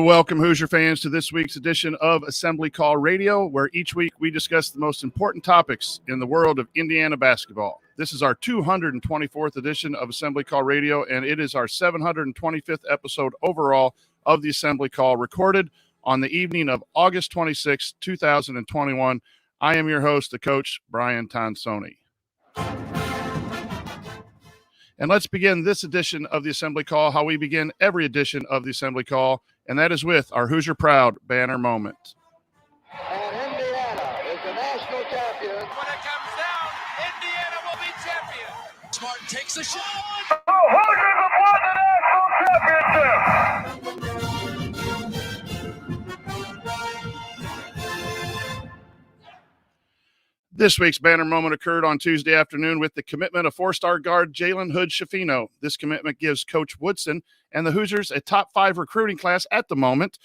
Welcome, Hoosier fans, to this week's edition of Assembly Call Radio, where each week we discuss the most important topics in the world of Indiana basketball. This is our 224th edition of Assembly Call Radio, and it is our 725th episode overall of the Assembly Call, recorded on the evening of August 26, 2021. I am your host, the coach, Brian Tonsoni. And let's begin this edition of the Assembly Call, how we begin every edition of the Assembly Call, and that is with our Hoosier Proud banner moment. And Indiana is the national champion. When it comes down, Indiana will be champion. Smart takes a shot. The Hoosiers have won the national championship. This week's banner moment occurred on Tuesday afternoon with the commitment of four-star guard Jalen Hood-Schifino. This commitment gives Coach Woodson and the Hoosiers a top 5 recruiting class at the moment.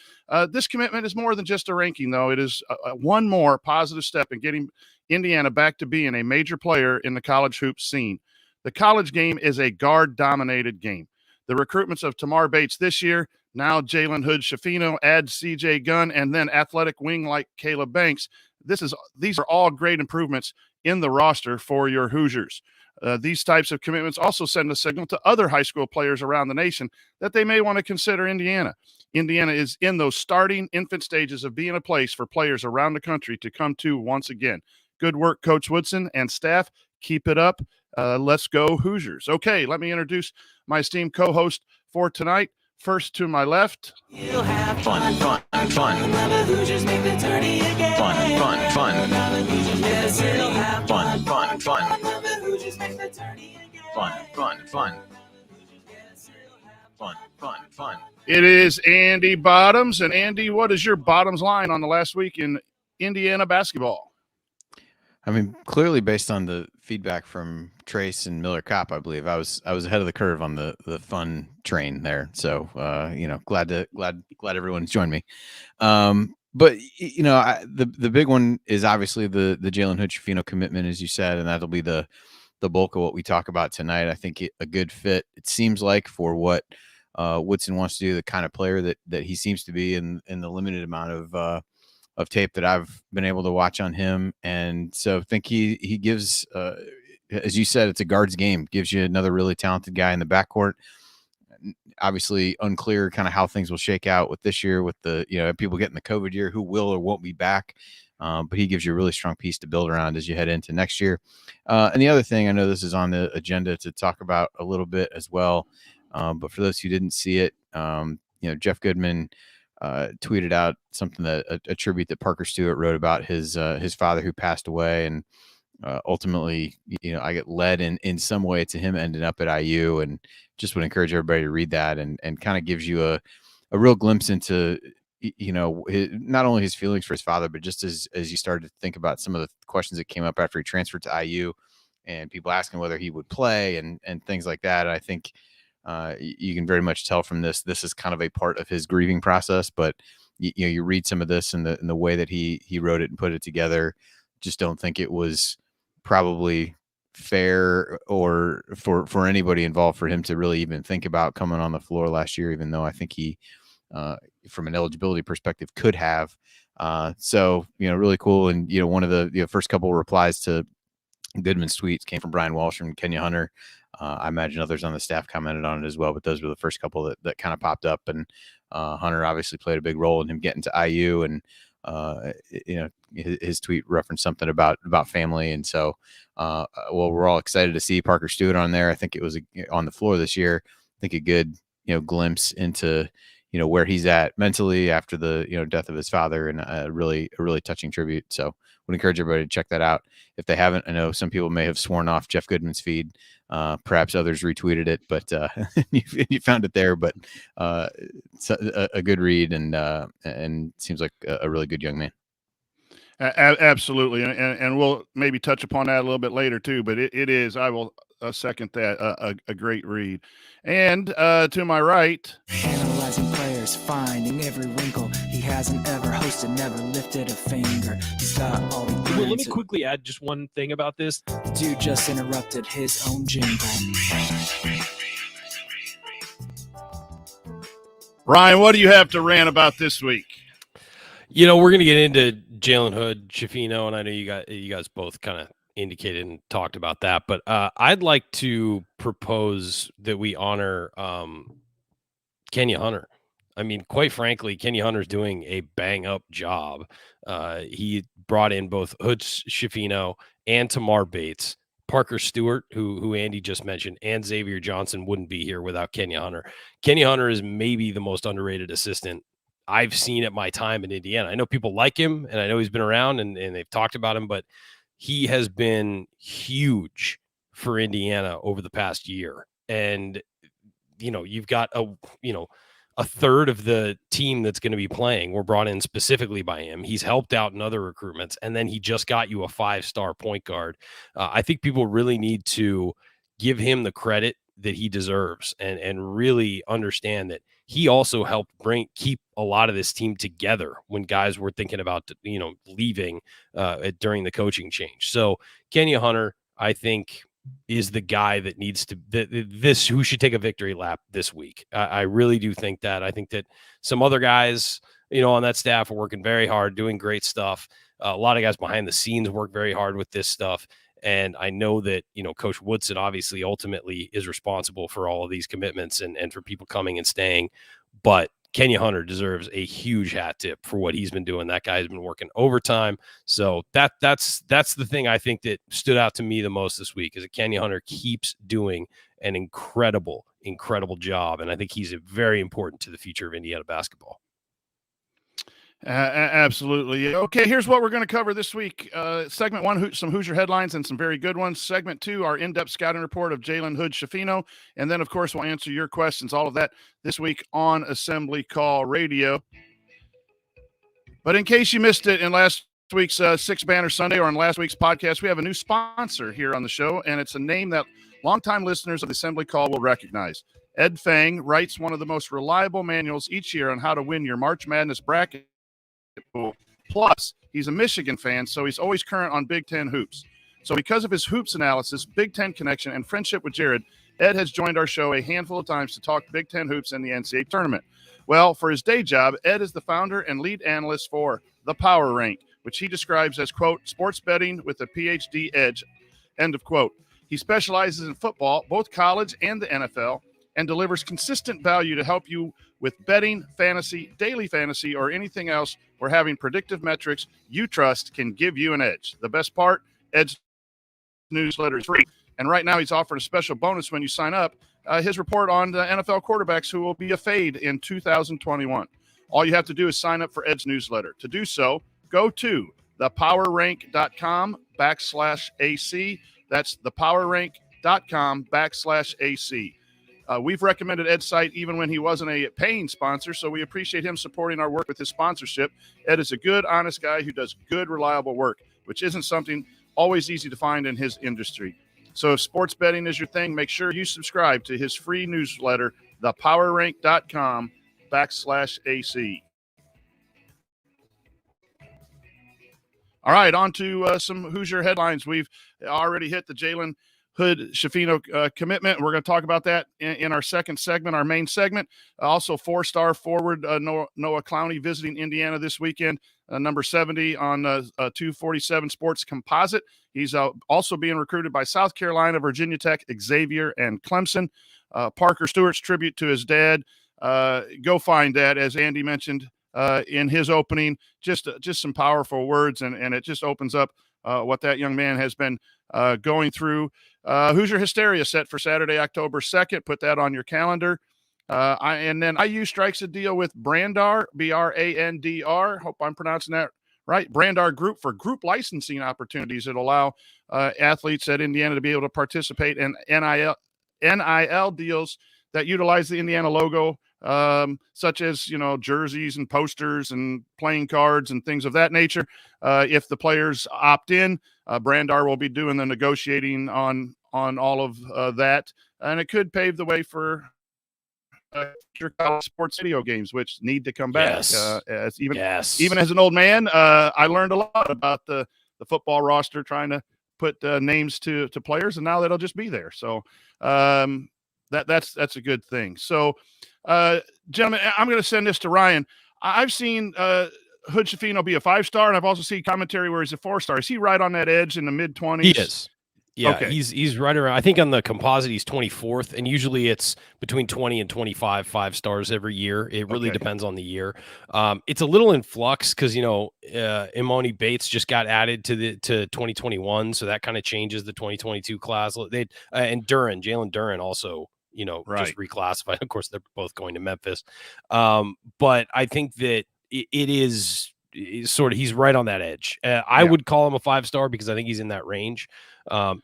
This commitment is more than just a ranking, though. It is one more positive step in getting Indiana back to being a major player in the college hoops scene. The college game is a guard-dominated game. The recruitments of Tamar Bates this year, now Jalen Hood-Schifino, add C.J. Gunn, and then athletic wing like Caleb Banks. These are all great improvements in the roster for your Hoosiers. These types of commitments also send a signal to other high school players around the nation that they may want to consider Indiana. Indiana is in those starting infant stages of being a place for players around the country to come to once again. Good work, Coach Woodson and staff. Keep it up. Let's go Hoosiers. Okay, let me introduce my esteemed co-host for tonight. First to my left. You'll have fun. The Hoosiers make the tourney again. Fun. Yes, you'll have fun. The Hoosiers make the tourney again. Fun. It is Andy Bottoms. And Andy, what is your bottoms line on the last week in Indiana basketball? I mean, clearly based on the feedback from Trace and Miller Kopp, I believe I was ahead of the curve on the fun train there. So, glad everyone's joined me. But the big one is obviously the Jalen Hood-Schifino commitment, as you said, and that'll be the bulk of what we talk about tonight. I think a good fit, it seems like, for what Woodson wants to do, the kind of player that he seems to be in the limited amount of tape that I've been able to watch on him. And so I think he gives, as you said, it's a guards game, gives you another really talented guy in the backcourt. Obviously unclear kind of how things will shake out with this year with the, people getting the COVID year, who will or won't be back. But he gives you a really strong piece to build around as you head into next year. And the other thing, I know this is on the agenda to talk about a little bit as well. But for those who didn't see it, Jeff Goodman tweeted out something that a tribute that Parker Stewart wrote about his father who passed away, and ultimately, I get led in some way to him ending up at IU, and just would encourage everybody to read that and kind of gives you a real glimpse into not only his feelings for his father, but just as you started to think about some of the questions that came up after he transferred to IU and people asking whether he would play and things like that. I think you can very much tell from this is kind of a part of his grieving process, but you read some of this in the way that he wrote it and put it together. Just don't think it was probably fair or for anybody involved for him to really even think about coming on the floor last year, even though I think he, from an eligibility perspective, could have. So, really cool. And, one of the first couple of replies to Goodman's tweets came from Brian Walsh and Kenya Hunter. I imagine others on the staff commented on it as well, but those were the first couple that kind of popped up. And Hunter obviously played a big role in him getting to IU, and his tweet referenced something about family. And so, we're all excited to see Parker Stewart on there. I think it was on the floor this year. I think a good glimpse into where he's at mentally after the death of his father, and a really touching tribute. So would encourage everybody to check that out if they haven't. I know some people may have sworn off Jeff Goodman's feed. Perhaps others retweeted it, but you found it there. But it's a good read, and seems like a really good young man. Absolutely, and we'll maybe touch upon that a little bit later too. But it is, I will second that, a great read. And to my right, analyzing players, finding every wrinkle. He hasn't ever hosted, never lifted a finger. He's got all the. Well, let me quickly add just one thing about this. Dude just interrupted his own jingle. Ryan, what do you have to rant about this week? We're going to get into Jalen Hood-Schifino, and I know you guys both kind of indicated and talked about that, but I'd like to propose that we honor Kenya Hunter. I mean, quite frankly, Kenya Hunter's doing a bang-up job. He brought in both Hood-Schifino and Tamar Bates. Parker Stewart, who Andy just mentioned, and Xavier Johnson wouldn't be here without Kenya Hunter. Kenya Hunter is maybe the most underrated assistant I've seen at my time in Indiana. I know people like him, and I know he's been around, and they've talked about him, but he has been huge for Indiana over the past year. And, you've got a third of the team that's going to be playing were brought in specifically by him. He's helped out in other recruitments, and then he just got you a 5-star point guard. I think people really need to give him the credit that he deserves and really understand that he also helped keep a lot of this team together when guys were thinking about, leaving during the coaching change. So Kenya Hunter, I think, is the guy that needs to who should take a victory lap this week. I really do think that. I think that some other guys, on that staff are working very hard, doing great stuff. A lot of guys behind the scenes work very hard with this stuff. And I know that, Coach Woodson obviously ultimately is responsible for all of these commitments and for people coming and staying. But Kenya Hunter deserves a huge hat tip for what he's been doing. That guy's been working overtime. So that's the thing I think that stood out to me the most this week is that Kenya Hunter keeps doing an incredible job. And I think he's very important to the future of Indiana basketball. Absolutely. Okay, here's what we're going to cover this week. Segment 1, some Hoosier headlines and some very good ones. Segment 2, our in-depth scouting report of Jalen Hood-Schifino. And then, of course, we'll answer your questions, all of that this week on Assembly Call Radio. But in case you missed it in last week's Six Banner Sunday or in last week's podcast, we have a new sponsor here on the show, and it's a name that longtime listeners of the Assembly Call will recognize. Ed Fang writes one of the most reliable manuals each year on how to win your March Madness bracket. Plus, he's a Michigan fan, so he's always current on Big Ten hoops. So because of his hoops analysis, Big Ten connection, and friendship with Jared, Ed has joined our show a handful of times to talk Big Ten hoops and the NCAA tournament. Well, for his day job, Ed is the founder and lead analyst for The Power Rank, which he describes as, quote, sports betting with a PhD edge, end of quote. He specializes in football, both college and the NFL, and delivers consistent value to help you with betting, fantasy, daily fantasy, or anything else where having predictive metrics you trust can give you an edge. The best part, Ed's newsletter is free. And right now he's offering a special bonus when you sign up, his report on the NFL quarterbacks who will be a fade in 2021. All you have to do is sign up for Ed's newsletter. To do so, go to thepowerrank.com/AC. That's thepowerrank.com/AC. We've recommended Ed's site even when he wasn't a paying sponsor, so we appreciate him supporting our work with his sponsorship. Ed is a good, honest guy who does good, reliable work, which isn't something always easy to find in his industry. So if sports betting is your thing, make sure you subscribe to his free newsletter, thepowerrank.com/AC. All right, on to some Hoosier headlines. We've already hit the Jalen Hood-Schifino commitment. We're going to talk about that in our second segment, our main segment. Also, 4-star forward Noah Clowney visiting Indiana this weekend, number 70 on 247 Sports Composite. He's also being recruited by South Carolina, Virginia Tech, Xavier, and Clemson. Parker Stewart's tribute to his dad. Go find that, as Andy mentioned in his opening. Just some powerful words, and it just opens up what that young man has been going through. Hoosier Hysteria set for Saturday, October 2nd. Put that on your calendar. And then IU strikes a deal with Brandar, Brandr. Hope I'm pronouncing that right. Brandar Group for group licensing opportunities that allow athletes at Indiana to be able to participate in NIL deals that utilize the Indiana logo, such as, jerseys and posters and playing cards and things of that nature. If the players opt in, Brandar will be doing the negotiating on all of that, and it could pave the way for future college sports video games, which need to come back. Yes. Even as an old man, I learned a lot about the football roster, trying to put names to players, and now that'll just be there. So That's a good thing. So, gentlemen, I'm going to send this to Ryan. I've seen Hood-Schifino be a 5-star, and I've also seen commentary where he's a 4-star. Is he right on that edge in the mid-20s? He is. Yeah, Okay. he's right around. I think on the composite he's 24th, and usually it's between 20 and 25 5-stars every year. It really depends on the year. It's a little in flux because Imoni Bates just got added to 2021, so that kind of changes the 2022 class. And Jalen Duren also just reclassified. Of course, they're both going to Memphis, but I think that it is sort of he's right on that edge. I would call him a 5-star because I think he's in that range.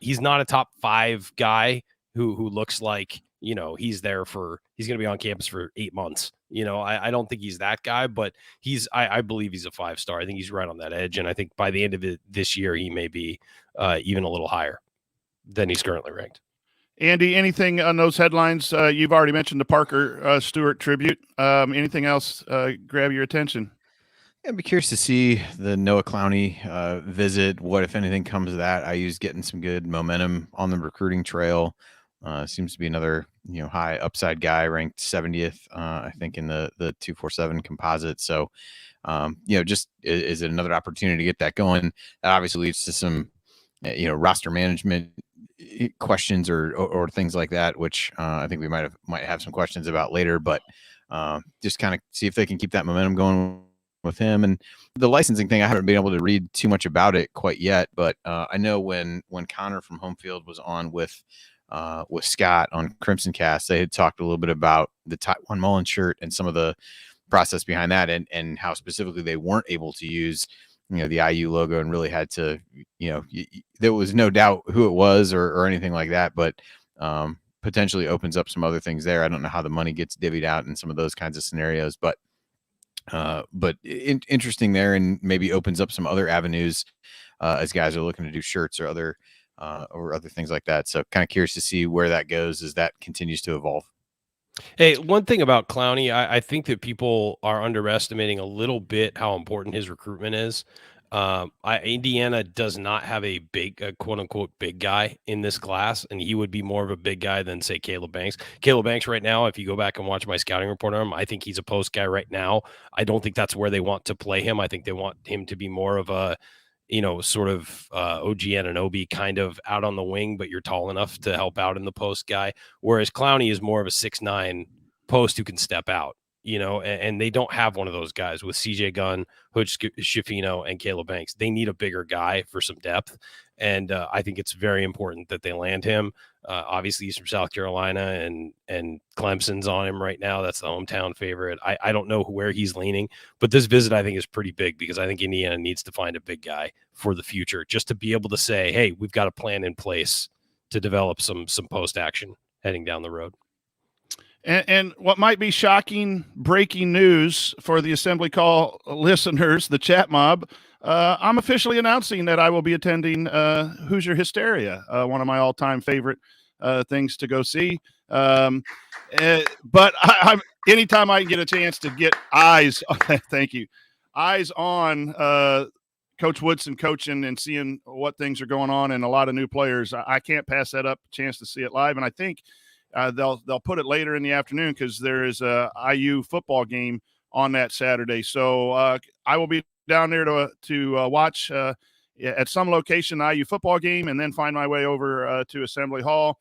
He's not a top 5 guy who looks like, he's going to be on campus for 8 months. I don't think he's that guy, but I believe he's a 5-star. I think he's right on that edge. And I think by the end of this year, he may be even a little higher than he's currently ranked. Andy, anything on those headlines? You've already mentioned the Parker Stewart tribute. Anything else grab your attention? I'd be curious to see the Noah Clowney visit. What, if anything, comes of that? IU's getting some good momentum on the recruiting trail. Seems to be another high upside guy, ranked 70th, I think, in the 247 composite. So, just is it another opportunity to get that going? That obviously leads to some, roster management questions or things like that, which I think we might have some questions about later. But just kind of see if they can keep that momentum going with him. And the licensing thing, I haven't been able to read too much about it quite yet, but I know when Connor from Home Field was on with Scott on Crimson Cast, they had talked a little bit about the Taiwan Mullen shirt and some of the process behind that, and how specifically they weren't able to use the IU logo and really had to there was no doubt who it was or anything like that, but potentially opens up some other things there. I don't know how the money gets divvied out in some of those kinds of scenarios, but interesting there, and maybe opens up some other avenues as guys are looking to do shirts or other things like that. So kind of curious to see where that goes as that continues to evolve. Hey, one thing about Clowney, I think that people are underestimating a little bit how important his recruitment is. Indiana does not have a quote unquote big guy in this class, and he would be more of a big guy than, say, Caleb Banks. Caleb Banks right now, if you go back and watch my scouting report on him, I think he's a post guy right now. I don't think that's where they want to play him. I think they want him to be more of a sort of OG Anunoby kind of out on the wing, but you're tall enough to help out in the post guy. Whereas Clowney is more of a 6'9" post who can step out, and they don't have one of those guys with CJ Gunn, Hood-Schifino, and Caleb Banks. They need a bigger guy for some depth. And I think it's very important that they land him. Obviously, he's from South Carolina, and Clemson's on him right now. That's the hometown favorite. I don't know where he's leaning, but this visit I think is pretty big because I think Indiana needs to find a big guy for the future, just to be able to say, hey, we've got a plan in place to develop some post action heading down the road. And what might be shocking breaking news for the Assembly Call listeners, the chat mob, I'm officially announcing that I will be attending Hoosier Hysteria, one of my all-time favorite things to go see. But I'm anytime I can get a chance to get eyes on Coach Woodson coaching and seeing what things are going on and a lot of new players, I can't pass that up, a chance to see it live. And I think they'll put it later in the afternoon because there is a IU football game on that Saturday. So I will be down there to watch at some location the IU football game, and then find my way over to Assembly Hall.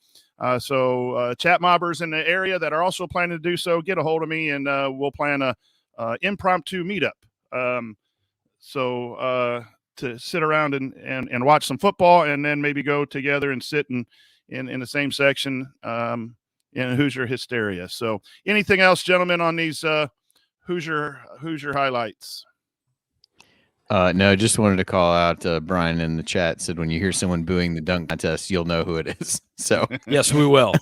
So chat mobbers in the area that are also planning to do so, get a hold of me, and we'll plan a impromptu meetup. So to sit around and watch some football, and then maybe go together and sit in the same section in Hoosier Hysteria. So anything else, gentlemen, on these Hoosier highlights? No, just wanted to call out Brian in the chat said when you hear someone booing the dunk contest, you'll know who it is. So yes, we will.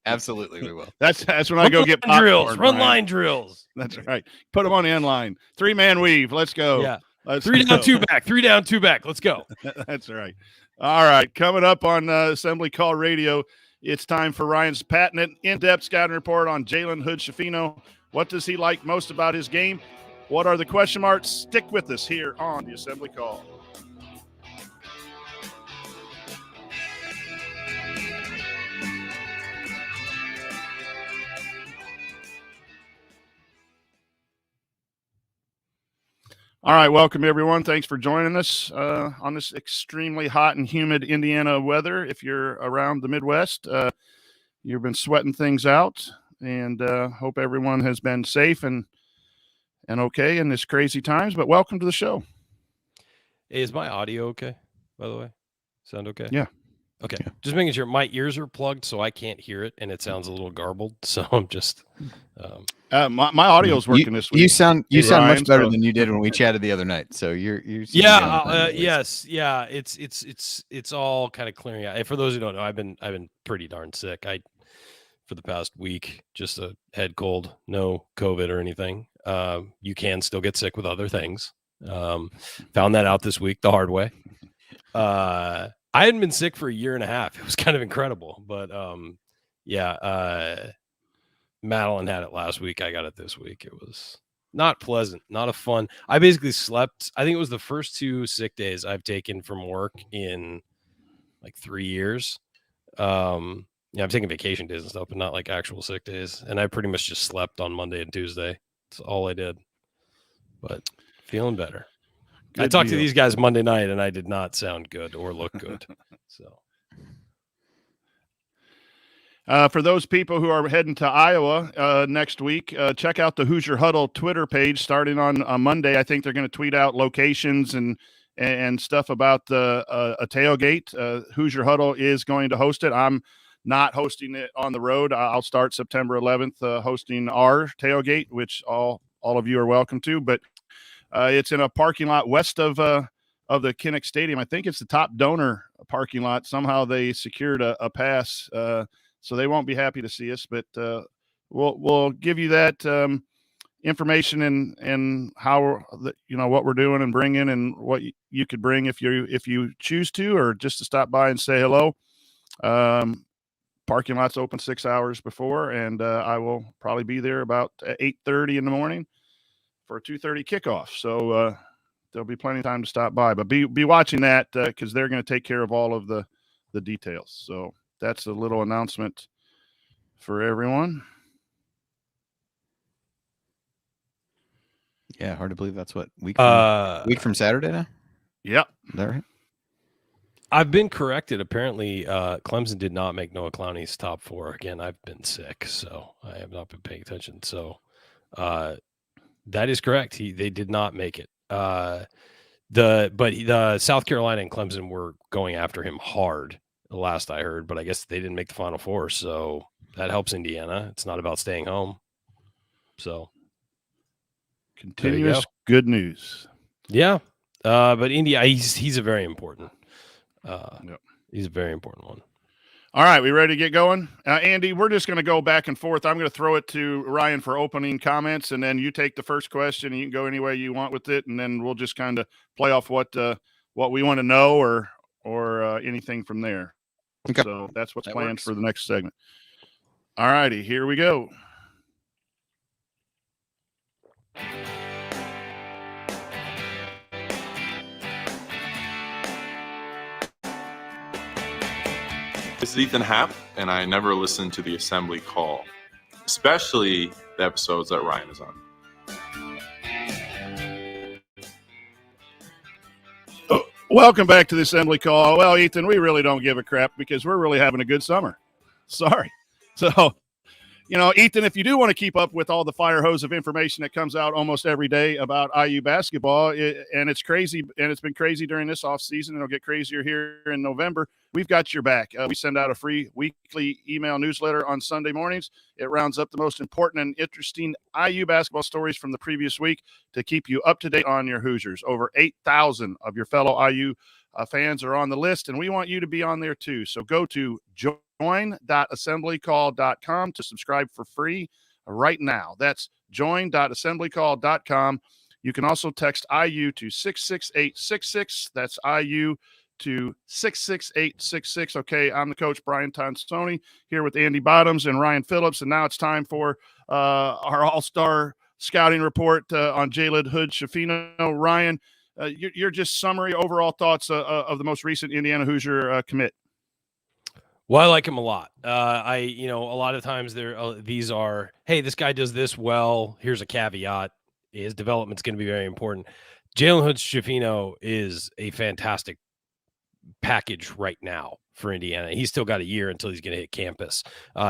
Absolutely, we will. That's when I go get popcorn, drills. Run Brian. line drills. That's right. Put them on the end line. 3-man weave. Let's go. Yeah. Let's 3 down, go. 2 back. 3 down, 2 back. Let's go. That's right. All right. Coming up on Assembly Call Radio, it's time for Ryan's patented in-depth scouting report on Jalen Hood-Schifino. What does he like most about his game? What are the question marks? Stick with us here on the Assembly Call. All right, welcome everyone. Thanks for joining us on this extremely hot and humid Indiana weather. If you're around the Midwest, you've been sweating things out, and hope everyone has been safe and okay in this crazy times. But welcome to the show. Hey, is my audio okay? By the way, sound okay? Yeah. Okay, just making sure my ears are plugged so I can't hear it, and it sounds a little garbled. So I'm just. My audio's working this week. You sound Ryan, much better so- than you did when we chatted the other night. So you're yes, yeah. It's all kind of clearing out. And for those who don't know, I've been pretty darn sick. For the past week, just a head cold, no COVID or anything. You can still get sick with other things. Found that out this week the hard way. I hadn't been sick for a year and a half. It was kind of incredible, but Madeline had it last week. I got it this week. It was not pleasant, not a fun. I basically slept. I think it was the first 2 sick days I've taken from work in like 3 years. I'm taking vacation days and stuff, but not like actual sick days. And I pretty much just slept on Monday and Tuesday. That's all I did. But feeling better. I talked to these guys Monday night, and I did not sound good or look good. So, for those people who are heading to Iowa next week, check out the Hoosier Huddle Twitter page starting on Monday. I think they're going to tweet out locations and stuff about a tailgate. Hoosier Huddle is going to host it. I'm not hosting it on the road. I'll start September 11th hosting our tailgate, which all of you are welcome to. But it's in a parking lot west of the Kinnick Stadium. I think it's the top donor parking lot. Somehow they secured a pass, so they won't be happy to see us. But we'll give you that information and how what we're doing and bringing and what you could bring if you choose to, or just to stop by and say hello. Parking lot's open 6 hours before, and I will probably be there about 8:30 in the morning for a 2:30 kickoff. So there'll be plenty of time to stop by, but be watching that because they're going to take care of all of the details. So that's a little announcement for everyone. Yeah, hard to believe that's what week from Saturday now. Yep. Is that right? I've been corrected. Apparently, Clemson did not make Noah Clowney's top 4. Again, I've been sick, so I have not been paying attention. So that is correct. They did not make it. The South Carolina and Clemson were going after him hard, the last I heard, but I guess they didn't make the Final Four, so that helps Indiana. It's not about staying home. So continuous good news. Yeah. But India, he's a very important he's a very important one. All right, we ready to get going? Andy, we're just going to go back and forth. I'm going to throw it to Ryan for opening comments, and then you take the first question, and you can go any way you want with it, and then we'll just kind of play off what we want to know or anything from there. Okay. So that's what's planned for the next segment. All righty, here we go. This is Ethan Happ, and I never listen to the assembly call, especially the episodes that Ryan is on. Welcome back to the assembly call. Well, Ethan, we really don't give a crap because we're really having a good summer. Sorry. So, Ethan, if you do want to keep up with all the fire hose of information that comes out almost every day about IU basketball, and it's crazy, and it's been crazy during this offseason, and it'll get crazier here in November, we've got your back. We send out a free weekly email newsletter on Sunday mornings. It rounds up the most important and interesting IU basketball stories from the previous week to keep you up to date on your Hoosiers. Over 8,000 of your fellow IU fans are on the list, and we want you to be on there too. So go to join.assemblycall.com to subscribe for free right now. That's join.assemblycall.com. You can also text IU to 66866. That's IU to 66866. Okay, I'm the coach, Brian Tonsoni, here with Andy Bottoms and Ryan Phillips, and now it's time for our all-star scouting report on Jalen Hood-Schifino. Ryan, your just summary, overall thoughts of the most recent Indiana Hoosier commit. Well, I like him a lot. A lot of times these are, hey, this guy does this well. Here's a caveat. His development's going to be very important. Jalen Hood-Schifino is a fantastic package right now for Indiana. He's still got a year until he's going to hit campus.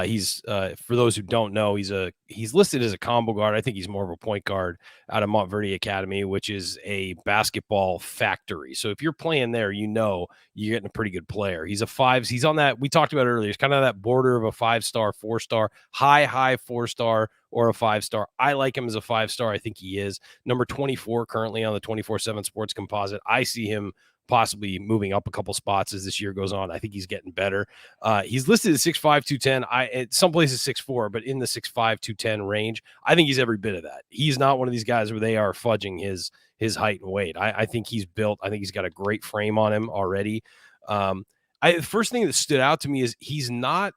He's for those who don't know, he's listed as a combo guard. I think he's more of a point guard out of Montverde Academy, which is a basketball factory. So if you're playing there, you're getting a pretty good player. He's a 5. He's on that, we talked about earlier. He's kind of that border of a 5-star, 4-star, high 4-star or a 5-star. I like him as a 5-star. I think he is number 24 currently on the 24/7 Sports Composite. I see him possibly moving up a couple spots as this year goes on. I think he's getting better. He's listed at 6'5", 210. At some places 6'4", but in the 6'5", 210 range. I think he's every bit of that. He's not one of these guys where they are fudging his height and weight. I think he's built. I think he's got a great frame on him already. The first thing that stood out to me is he's not.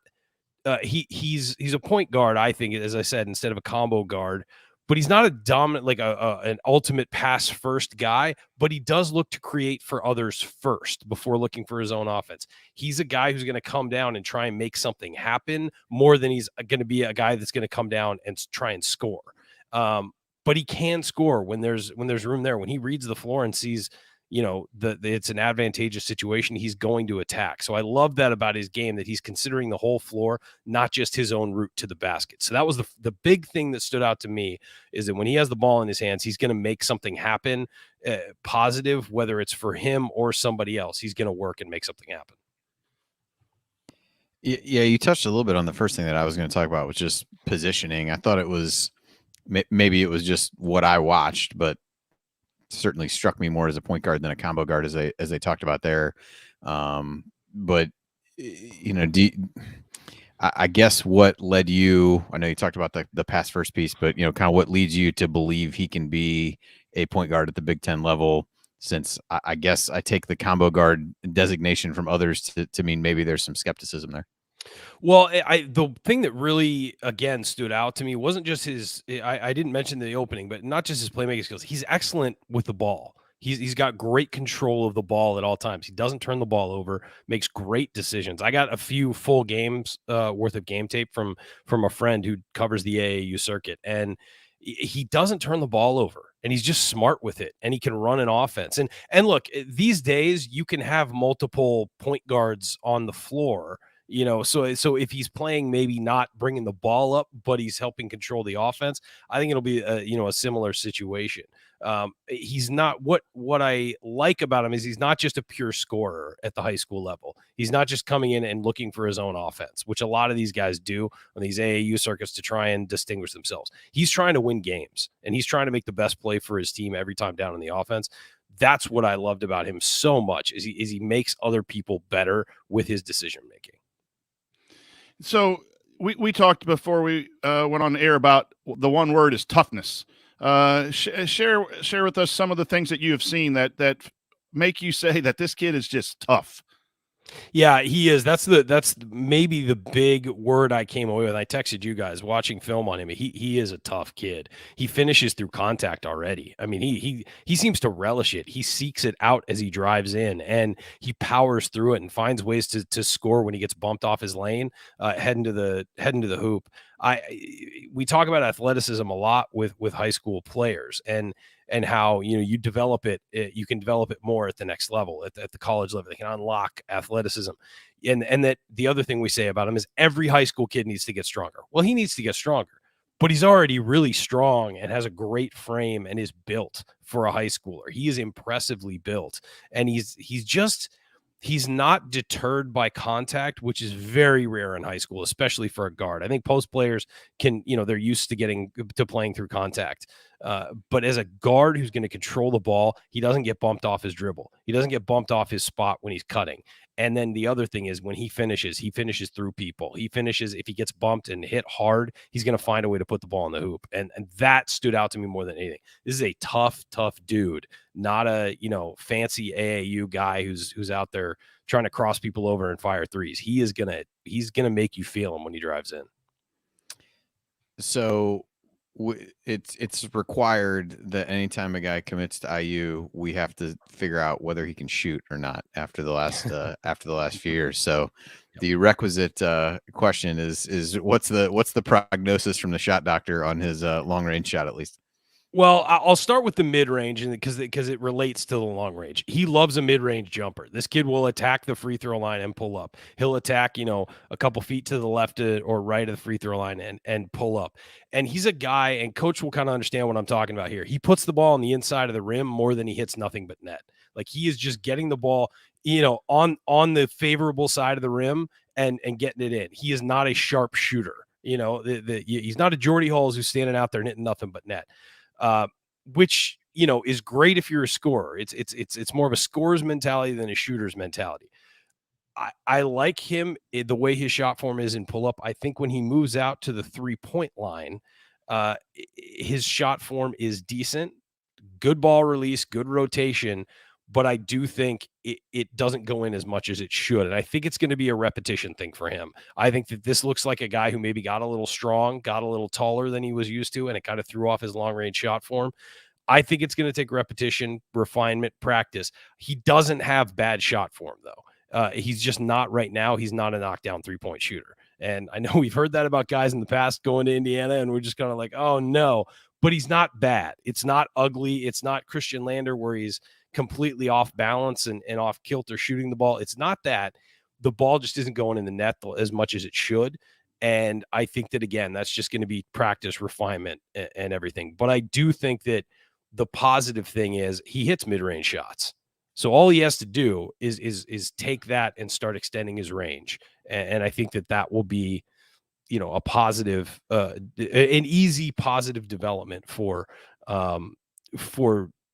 He's a point guard. I think, as I said, instead of a combo guard. But he's not a dominant, like an ultimate pass first guy, but he does look to create for others first before looking for his own offense. He's a guy who's going to come down and try and make something happen more than he's going to be a guy that's going to come down and try and score. But he can score when there's room there. When he reads the floor and sees, it's an advantageous situation, he's going to attack. So I love that about his game, that he's considering the whole floor, not just his own route to the basket. So that was the big thing that stood out to me, is that when he has the ball in his hands, he's going to make something happen positive, whether it's for him or somebody else. He's going to work and make something happen. Yeah, you touched a little bit on the first thing that I was going to talk about, which is positioning. I thought it was maybe it was just what I watched, but certainly struck me more as a point guard than a combo guard, as they talked about there. But I guess what led you, I know you talked about the pass first piece, but kind of what leads you to believe he can be a point guard at the Big Ten level, since I guess I take the combo guard designation from others to mean maybe there's some skepticism there. Well, the thing that really, again, stood out to me wasn't just I didn't mention the opening, but not just his playmaking skills. He's excellent with the ball. He's got great control of the ball at all times. He doesn't turn the ball over, makes great decisions. I got a few full games worth of game tape from a friend who covers the AAU circuit, and he doesn't turn the ball over, and he's just smart with it, and he can run an offense. And look, these days you can have multiple point guards on the floor. So if he's playing, maybe not bringing the ball up, but he's helping control the offense, I think it'll be a similar situation. He's not, what I like about him is he's not just a pure scorer at the high school level. He's not just coming in and looking for his own offense, which a lot of these guys do on these AAU circuits to try and distinguish themselves. He's trying to win games, and he's trying to make the best play for his team every time down in the offense. That's what I loved about him so much, is he makes other people better with his decision making. So we talked before we went on the air about the one word is toughness. Share with us some of the things that you have seen that make you say that this kid is just tough. Yeah, he is. That's maybe the big word I came away with. I texted you guys watching film on him. He is a tough kid. He finishes through contact already. I mean, he seems to relish it. He seeks it out as he drives in, and he powers through it and finds ways to score when he gets bumped off his lane, heading to the hoop. We talk about athleticism a lot with high school players, and how you develop it. You can develop it more at the next level, at the college level. They can unlock athleticism, and that the other thing we say about him is every high school kid needs to get stronger. Well, he needs to get stronger, but he's already really strong and has a great frame and is built for a high schooler. He is impressively built, and he's not deterred by contact, which is very rare in high school, especially for a guard. I think post players can, they're used to playing through contact. But as a guard who's going to control the ball, he doesn't get bumped off his dribble. He doesn't get bumped off his spot when he's cutting. And then the other thing is when he finishes through people. He finishes, if he gets bumped and hit hard, he's going to find a way to put the ball in the hoop. And that stood out to me more than anything. This is a tough dude, not a, fancy AAU guy who's out there trying to cross people over and fire threes. He's going to make you feel him when he drives in. So it's required that anytime a guy commits to IU, we have to figure out whether he can shoot or not after the last few years. So the requisite question is what's the prognosis from the shot doctor on his long range shot, at least? Well, I'll start with the mid-range, and because it relates to the long range. He loves a mid-range jumper. This kid will attack the free throw line and pull up. He'll attack, a couple feet to the left or right of the free throw line and pull up. And he's a guy, and coach will kind of understand what I'm talking about here. He puts the ball on the inside of the rim more than he hits nothing but net. Like, he is just getting the ball, on the favorable side of the rim and getting it in. He is not a sharp shooter. He's not a Jordy Hulls who's standing out there and hitting nothing but net. Which is great if you're a scorer. It's more of a scorer's mentality than a shooter's mentality. I like him the way his shot form is in pull up. I think when he moves out to the 3-point line, his shot form is decent, good ball release, good rotation. But I do think it doesn't go in as much as it should. And I think it's going to be a repetition thing for him. I think that this looks like a guy who maybe got a little strong, got a little taller than he was used to, and it kind of threw off his long-range shot form. I think it's going to take repetition, refinement, practice. He doesn't have bad shot form, though. He's just not right now. He's not a knockdown three-point shooter. And I know we've heard that about guys in the past going to Indiana, and we're just kind of like, oh, no. But he's not bad. It's not ugly. It's not Christian Lander where he's completely off balance and off kilter shooting the ball. It's not that. The ball just isn't going in the net as much as it should. And I think that, again, that's just going to be practice, refinement, and everything. But I do think that the positive thing is he hits mid-range shots. So all he has to do is take that and start extending his range. And I think that will be, a positive, an easy positive development for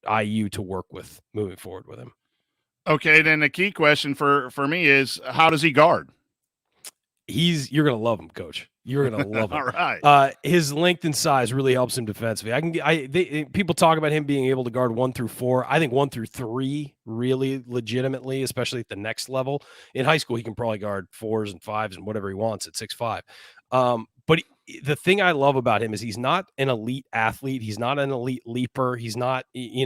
IU to work with moving forward with him. Okay, then the key question for me is, how does he guard? You're gonna love him, Coach. You're gonna love him. All right. His length and size really helps him defensively. People talk about him being able to guard 1 through 4. I think 1 through 3 really legitimately, especially at the next level. In high school, he can probably guard 4s and 5s and whatever he wants at 6'5". But the thing I love about him is he's not an elite athlete. He's not an elite leaper. He's not, the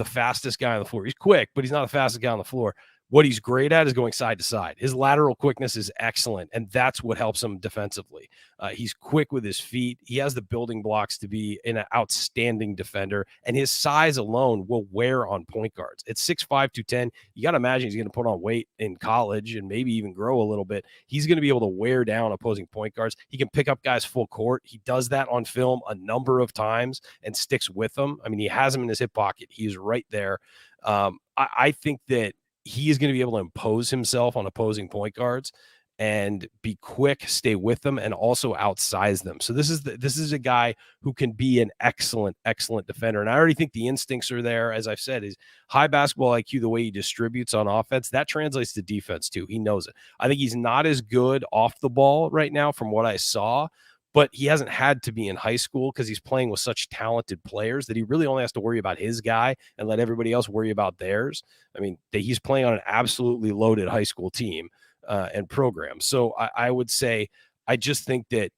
fastest guy on the floor. He's quick, but he's not the fastest guy on the floor. What he's great at is going side to side. His lateral quickness is excellent, and that's what helps him defensively. He's quick with his feet. He has the building blocks to be an outstanding defender, and his size alone will wear on point guards. At 6'5", 210, you got to imagine he's going to put on weight in college and maybe even grow a little bit. He's going to be able to wear down opposing point guards. He can pick up guys full court. He does that on film a number of times and sticks with them. I mean, he has them in his hip pocket. He's right there. I think that he is going to be able to impose himself on opposing point guards and be quick, stay with them, and also outsize them. So this is a guy who can be an excellent, excellent defender. And I already think the instincts are there. As I've said, his high basketball IQ, the way he distributes on offense, that translates to defense too. He knows it. I think he's not as good off the ball right now from what I saw, but he hasn't had to be in high school because he's playing with such talented players that he really only has to worry about his guy and let everybody else worry about theirs. I mean, he's playing on an absolutely loaded high school team and program. So I would say I just think that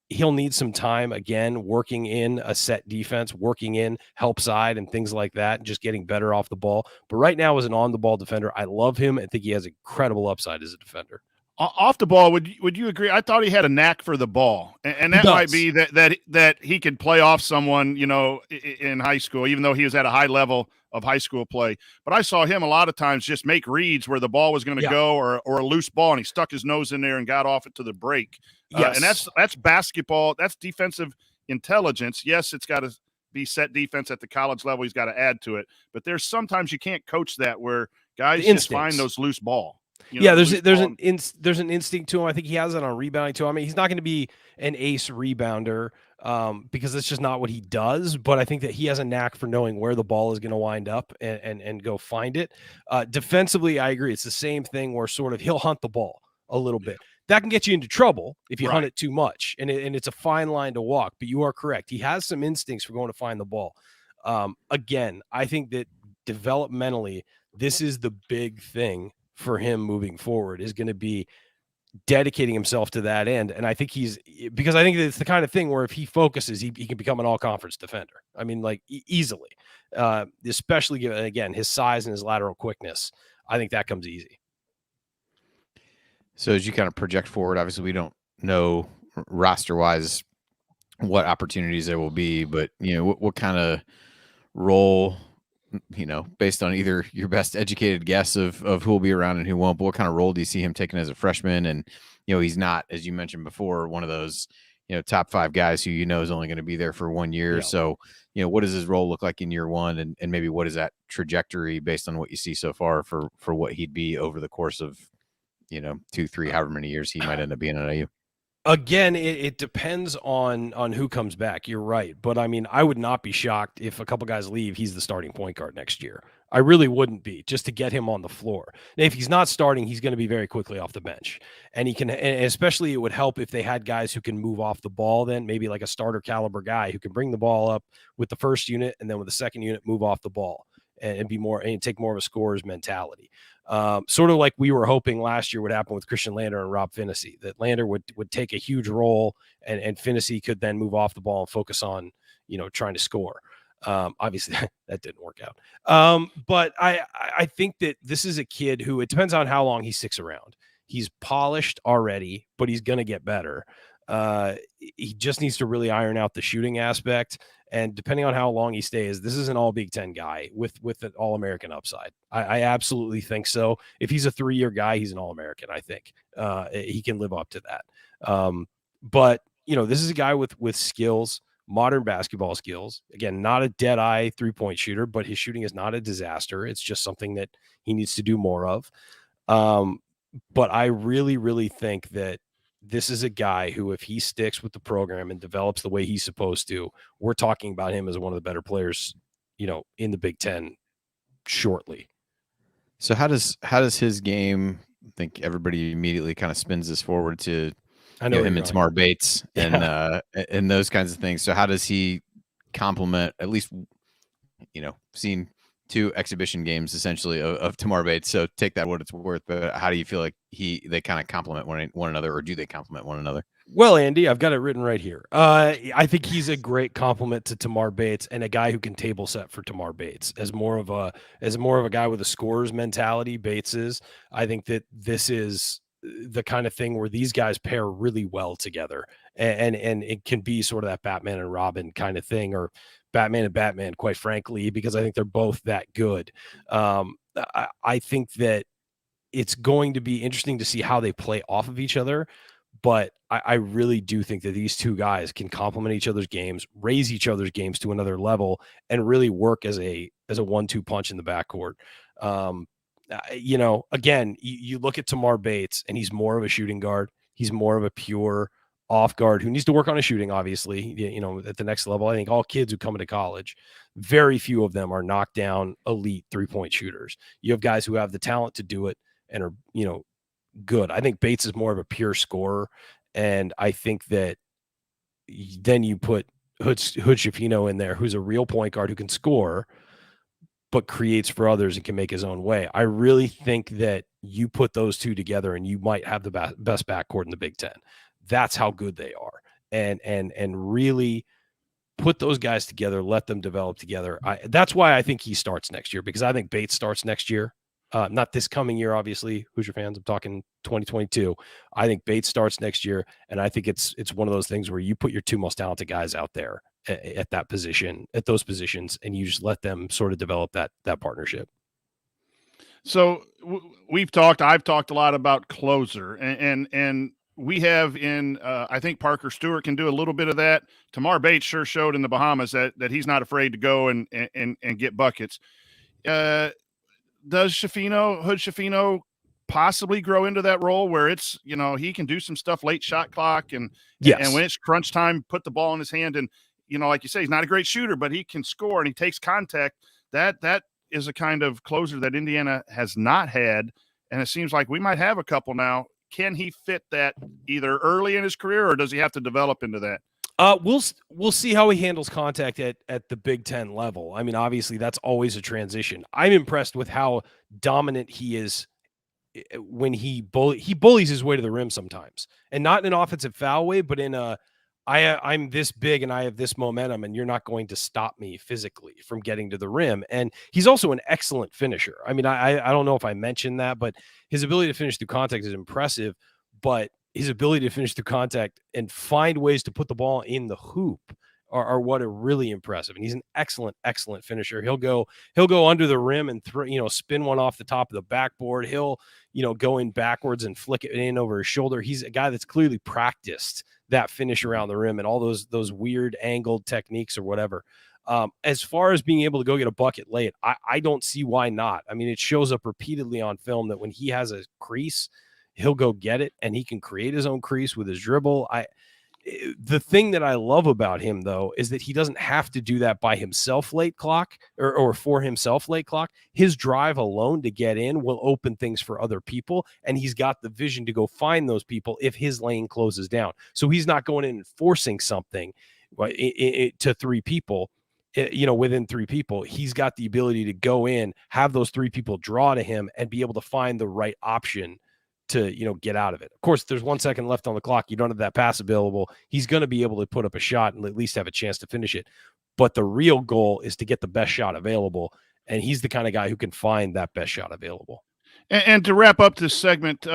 he'll need some time, again, working in a set defense, working in help side and things like that, and just getting better off the ball. But right now, as an on-the-ball defender, I love him. I think he has incredible upside as a defender. Off the ball, would you agree? I thought he had a knack for the ball, and that might be that he could play off someone, in high school, even though he was at a high level of high school play. But I saw him a lot of times just make reads where the ball was going to go or a loose ball, and he stuck his nose in there and got off it to the break. Yes. And that's basketball. That's defensive intelligence. Yes, it's got to be set defense at the college level. He's got to add to it. But there's sometimes you can't coach that where guys just find those loose ball. There's an instinct to him. I think he has it on rebounding too. I mean, he's not going to be an ace rebounder because that's just not what he does. But I think that he has a knack for knowing where the ball is going to wind up and go find it. Defensively, I agree. It's the same thing where sort of he'll hunt the ball a little bit. That can get you into trouble if you hunt it too much, and it's a fine line to walk. But you are correct. He has some instincts for going to find the ball. Again, I think that developmentally, this is the big thing for him moving forward, is going to be dedicating himself to that end. And I think because I think it's the kind of thing where if he focuses, he can become an all-conference defender. I mean, like easily, especially given, again, his size and his lateral quickness. I think that comes easy. So as you kind of project forward, obviously we don't know roster-wise what opportunities there will be, but what kind of role, based on either your best educated guess of who will be around and who won't, but what kind of role do you see him taking as a freshman? And he's not, as you mentioned before, one of those top 5 guys who is only going to be there for 1 year. Yeah. So what does his role look like in year 1, and maybe what is that trajectory based on what you see so far for what he'd be over the course of 2, 3, however many years he might end up being at IU? Again, it depends on who comes back. You're right. But I mean, I would not be shocked if a couple guys leave, he's the starting point guard next year. I really wouldn't be, just to get him on the floor. And if he's not starting, he's going to be very quickly off the bench. And and especially it would help if they had guys who can move off the ball, then maybe like a starter caliber guy who can bring the ball up with the first unit and then with the second unit, move off the ball and be more and take more of a scorer's mentality. Sort of like we were hoping last year would happen with Christian Lander and Rob Finney, that Lander would take a huge role and Finney could then move off the ball and focus on, trying to score. Obviously that didn't work out. But I think that this is a kid who, it depends on how long he sticks around. He's polished already, but he's going to get better. He just needs to really iron out the shooting aspect. And depending on how long he stays, this is an all Big Ten guy with an All-American upside. I absolutely think so. If he's a 3-year guy, he's an All-American, I think. He can live up to that. But, this is a guy with skills, modern basketball skills. Again, not a dead-eye three-point shooter, but his shooting is not a disaster. It's just something that he needs to do more of. But I really, really think that this is a guy who, if he sticks with the program and develops the way he's supposed to, we're talking about him as one of the better players, in the Big Ten shortly. So how does his game, I think everybody immediately kind of spins this forward to him and Tamar Bates and those kinds of things. So how does he complement, at least, seeing 2 exhibition games essentially of Tamar Bates? So take that what it's worth, but how do you feel like they kind of complement one another, or do they complement one another? Well, Andy, I've got it written right here. I think he's a great compliment to Tamar Bates, and a guy who can table set for Tamar Bates as more of a guy with a scorer's mentality. Bates is. I think that this is the kind of thing where these guys pair really well together, and it can be sort of that Batman and Robin kind of thing, or Batman and Batman, quite frankly, because I think they're both that good. I think that it's going to be interesting to see how they play off of each other, but I really do think that these 2 guys can complement each other's games, raise each other's games to another level, and really work as a 1-2 punch in the backcourt. Again, you look at Tamar Bates, and he's more of a shooting guard. He's more of a pure off guard who needs to work on his shooting, obviously, at the next level. I think all kids who come into college, very few of them are knockdown elite 3-point shooters. You have guys who have the talent to do it and are, good. I think Bates is more of a pure scorer. And I think that then you put Hood-Schifino in there, who's a real point guard who can score, but creates for others and can make his own way. I really think that you put those 2 together and you might have the best backcourt in the Big Ten. That's how good they are. And really put those guys together, let them develop together. That's why I think he starts next year, because I think Bates starts next year. Not this coming year, obviously. Hoosier fans, I'm talking 2022. I think Bates starts next year, and I think it's one of those things where you put your 2 most talented guys out there at that position, at those positions, and you just let them sort of develop that partnership. So I've talked a lot about closer, and we have in, I think Parker Stewart can do a little bit of that. Tamar Bates sure showed in the Bahamas that he's not afraid to go and get buckets. Does Hood-Schifino possibly grow into that role where it's, he can do some stuff late shot clock and when it's crunch time, put the ball in his hand, and, like you say, he's not a great shooter, but he can score and he takes contact. That is a kind of closer that Indiana has not had. And it seems like we might have a couple now. Can he fit that either early in his career, or does he have to develop into that? We'll see how he handles contact at the Big Ten level. I mean, obviously that's always a transition. I'm impressed with how dominant he is when he bullies his way to the rim sometimes, and not in an offensive foul way, but in I'm this big and I have this momentum, and you're not going to stop me physically from getting to the rim. And he's also an excellent finisher. I mean, I don't know if I mentioned that, but his ability to finish through contact is impressive, but his ability to finish through contact and find ways to put the ball in the hoop are what are really impressive. And he's an excellent finisher. He'll go under the rim and spin one off the top of the backboard. He'll, go in backwards and flick it in over his shoulder. He's a guy that's clearly practiced that finish around the rim and all those weird angled techniques or whatever. As far as being able to go get a bucket late, I don't see why not. I mean, it shows up repeatedly on film that when he has a crease, he'll go get it, and he can create his own crease with his dribble. The thing that I love about him, though, is that he doesn't have to do that by himself late clock or for himself late clock. His drive alone to get in will open things for other people, and he's got the vision to go find those people if his lane closes down. So he's not going in and forcing something to three people. Within three people, he's got the ability to go in, have those three people draw to him, and be able to find the right option to, get out of it. Of course, there's 1 second left on the clock. You don't have that pass available. He's going to be able to put up a shot and at least have a chance to finish it. But the real goal is to get the best shot available. And he's the kind of guy who can find that best shot available. And to wrap up this segment,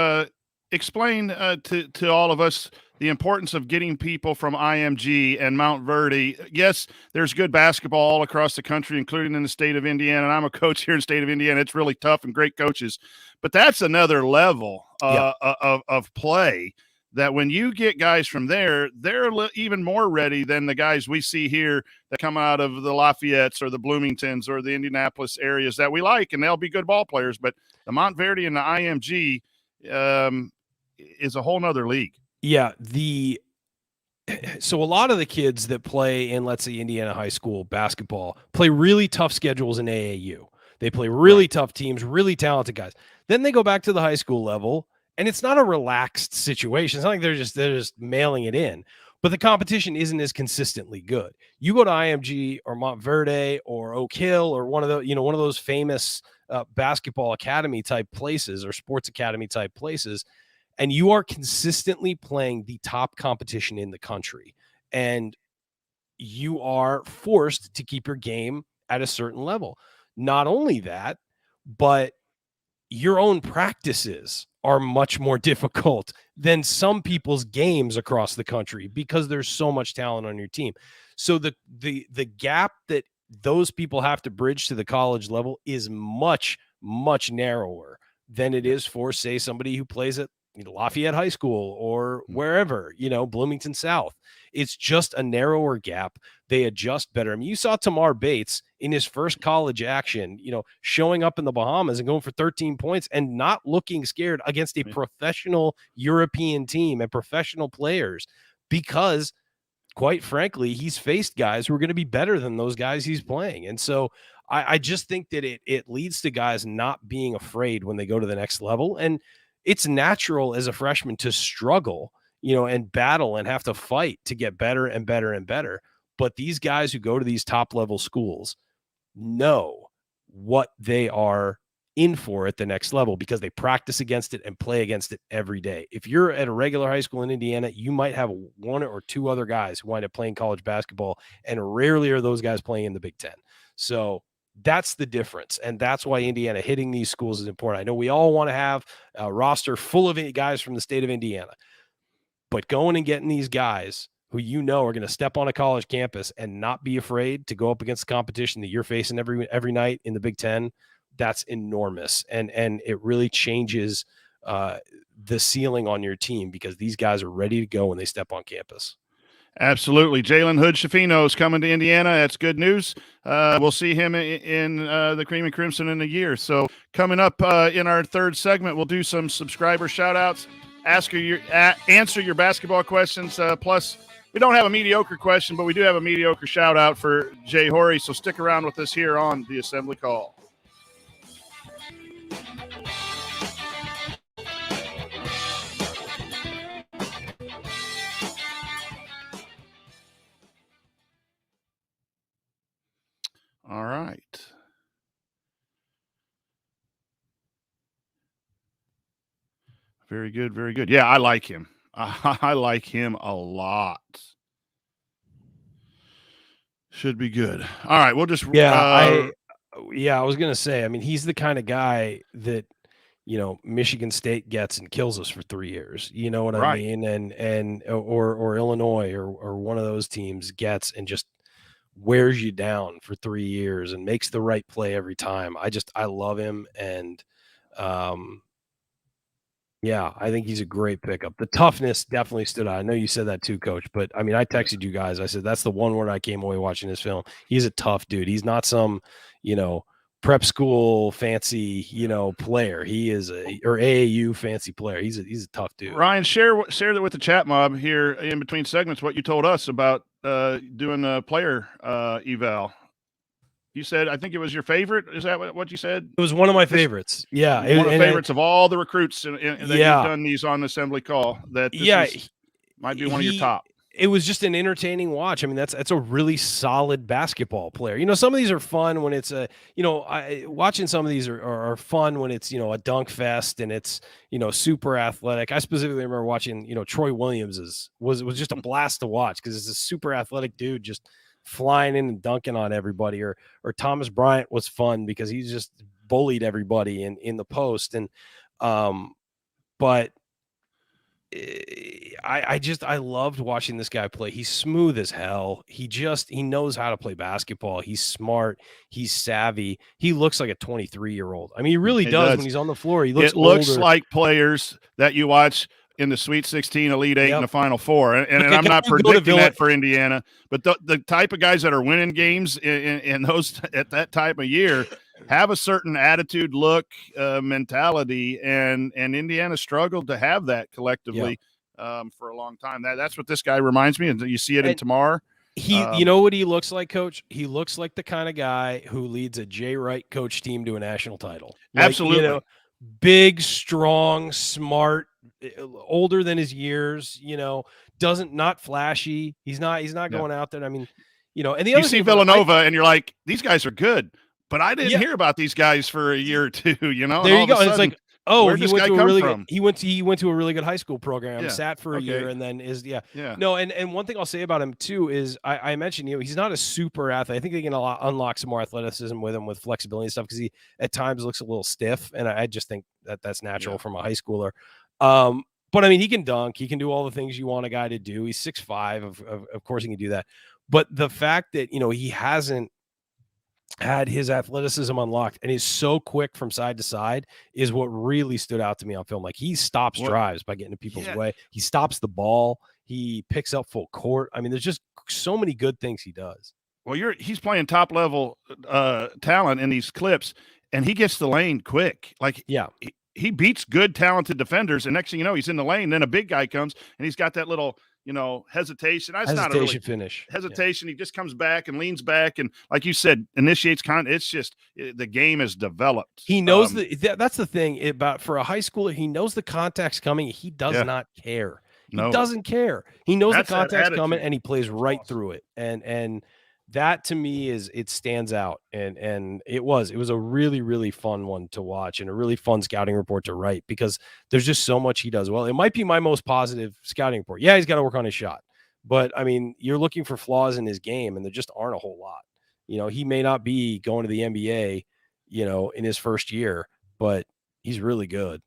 explain to all of us the importance of getting people from IMG and Mount Verde. Yes, there's good basketball all across the country, including in the state of Indiana. And I'm a coach here in the state of Indiana. It's really tough and great coaches. But that's another level of play that when you get guys from there, they're even more ready than the guys we see here that come out of the Lafayettes or the Bloomingtons or the Indianapolis areas that we like, and they'll be good ball players. But the Montverde and the IMG is a whole nother league. Yeah, so a lot of the kids that play in, let's say, Indiana high school basketball play really tough schedules in AAU. They play really tough teams, really talented guys. Then they go back to the high school level, and it's not a relaxed situation. It's not like they're just mailing it in, but the competition isn't as consistently good. You go to IMG or Montverde or Oak Hill or one of those famous basketball academy type places or sports academy type places, and you are consistently playing the top competition in the country, and you are forced to keep your game at a certain level. Not only that, but your own practices are much more difficult than some people's games across the country because there's so much talent on your team. So the gap that those people have to bridge to the college level is much, much narrower than it is for, say, somebody who plays at Lafayette High School or wherever, Bloomington South. It's just a narrower gap. They adjust better. I mean, you saw Tamar Bates in his first college action, showing up in the Bahamas and going for 13 points and not looking scared against a professional European team and professional players because, quite frankly, he's faced guys who are going to be better than those guys he's playing. And so I just think that it leads to guys not being afraid when they go to the next level. And it's natural as a freshman to struggle, and battle and have to fight to get better and better and better. But these guys who go to these top level schools know what they are in for at the next level because they practice against it and play against it every day. If you're at a regular high school in Indiana, you might have one or two other guys who wind up playing college basketball, and rarely are those guys playing in the Big Ten. So that's the difference. And that's why Indiana hitting these schools is important. I know we all want to have a roster full of guys from the state of Indiana, but going and getting these guys who are going to step on a college campus and not be afraid to go up against the competition that you're facing every night in the Big Ten, that's enormous. And it really changes the ceiling on your team because these guys are ready to go when they step on campus. Absolutely. Jalen Hood-Schifino is coming to Indiana. That's good news. We'll see him in the Cream and Crimson in a year. So coming up in our third segment, we'll do some subscriber shout-outs, answer your basketball questions. Plus, we don't have a mediocre question, but we do have a mediocre shout-out for Jay Horry. So stick around with us here on the Assembly Call. All right. Very good. Very good. Yeah, I like him. I like him a lot. Should be good. All right. We'll just. I was going to say, I mean, he's the kind of guy that Michigan State gets and kills us for 3 years. You know what I Right. mean? And or Illinois or one of those teams gets and just wears you down for 3 years and makes the right play every time. I love him. And yeah, I think he's a great pickup. The toughness definitely stood out. I know you said that too, Coach, but I mean, I texted you guys. I said, that's the one word I came away watching this film. He's a tough dude. He's not some, prep school fancy, player. He is or AAU fancy player. He's a tough dude. Ryan, share that with the chat mob here in between segments, what you told us about doing a player eval. You said, I think it was your favorite. Is that what you said? It was one of my favorites. Yeah. One of the favorites of all the recruits that you've done these on Assembly Call. That might be one of your top. It was just an entertaining watch. I mean, that's a really solid basketball player. Some of these are fun when it's watching some of these are fun when it's, a dunk fest and it's, super athletic. I specifically remember watching, Troy Williams was just a blast to watch because it's a super athletic dude just flying in and dunking on everybody, or Thomas Bryant was fun because he just bullied everybody in the post. And, but I loved watching this guy play. He's smooth as hell. He knows how to play basketball. He's smart. He's savvy. He looks like a 23-year-old. I mean, he really does when he's on the floor. He looks older. Like players that you watch in the Sweet 16, Elite 8, and the Final Four. And I'm not predicting that for Indiana, but the type of guys that are winning games in those at that time of year have a certain attitude, look, mentality, and Indiana struggled to have that collectively for a long time. That's what this guy reminds me, and you see it in Tamar. You know what he looks like, Coach? He looks like the kind of guy who leads a Jay Wright coach team to a national title. Absolutely. Big, strong, smart, older than his years, not flashy. He's not going out there. I mean, and the other you see Villanova and you're like, these guys are good, but I didn't hear about these guys for a year or two, There you go. And it's like, where'd this guy come from? He went to a really good high school program, sat for a year, and then No, and one thing I'll say about him too is I mentioned, he's not a super athlete. I think they can unlock some more athleticism with him with flexibility and stuff because he at times looks a little stiff, and I just think that's natural from a high schooler. But I mean, he can dunk. He can do all the things you want a guy to do. He's 6'5". Of course he can do that. But the fact that, he hasn't had his athleticism unlocked and is so quick from side to side is what really stood out to me on film. Like, he stops drives by getting in people's way. He stops the ball. He picks up full court. I mean, there's just so many good things he does. Well, he's playing top level talent in these clips, and he gets the lane quick. Like, he beats good, talented defenders, and next thing you know, he's in the lane. Then a big guy comes, and he's got that little, hesitation. That's not a really finish. Hesitation. He just comes back and leans back, and like you said, initiates It's just the game is developed. He knows that's the thing about for a high schooler. He knows the contact's coming. He does not care. He doesn't care. He knows the contact's coming, and he plays right through it. And that to me it stands out. And it was a really, really fun one to watch and a really fun scouting report to write because there's just so much he does well. It might be my most positive scouting report. Yeah, he's got to work on his shot. But I mean, you're looking for flaws in his game, and there just aren't a whole lot. He may not be going to the NBA, in his first year, but he's really good.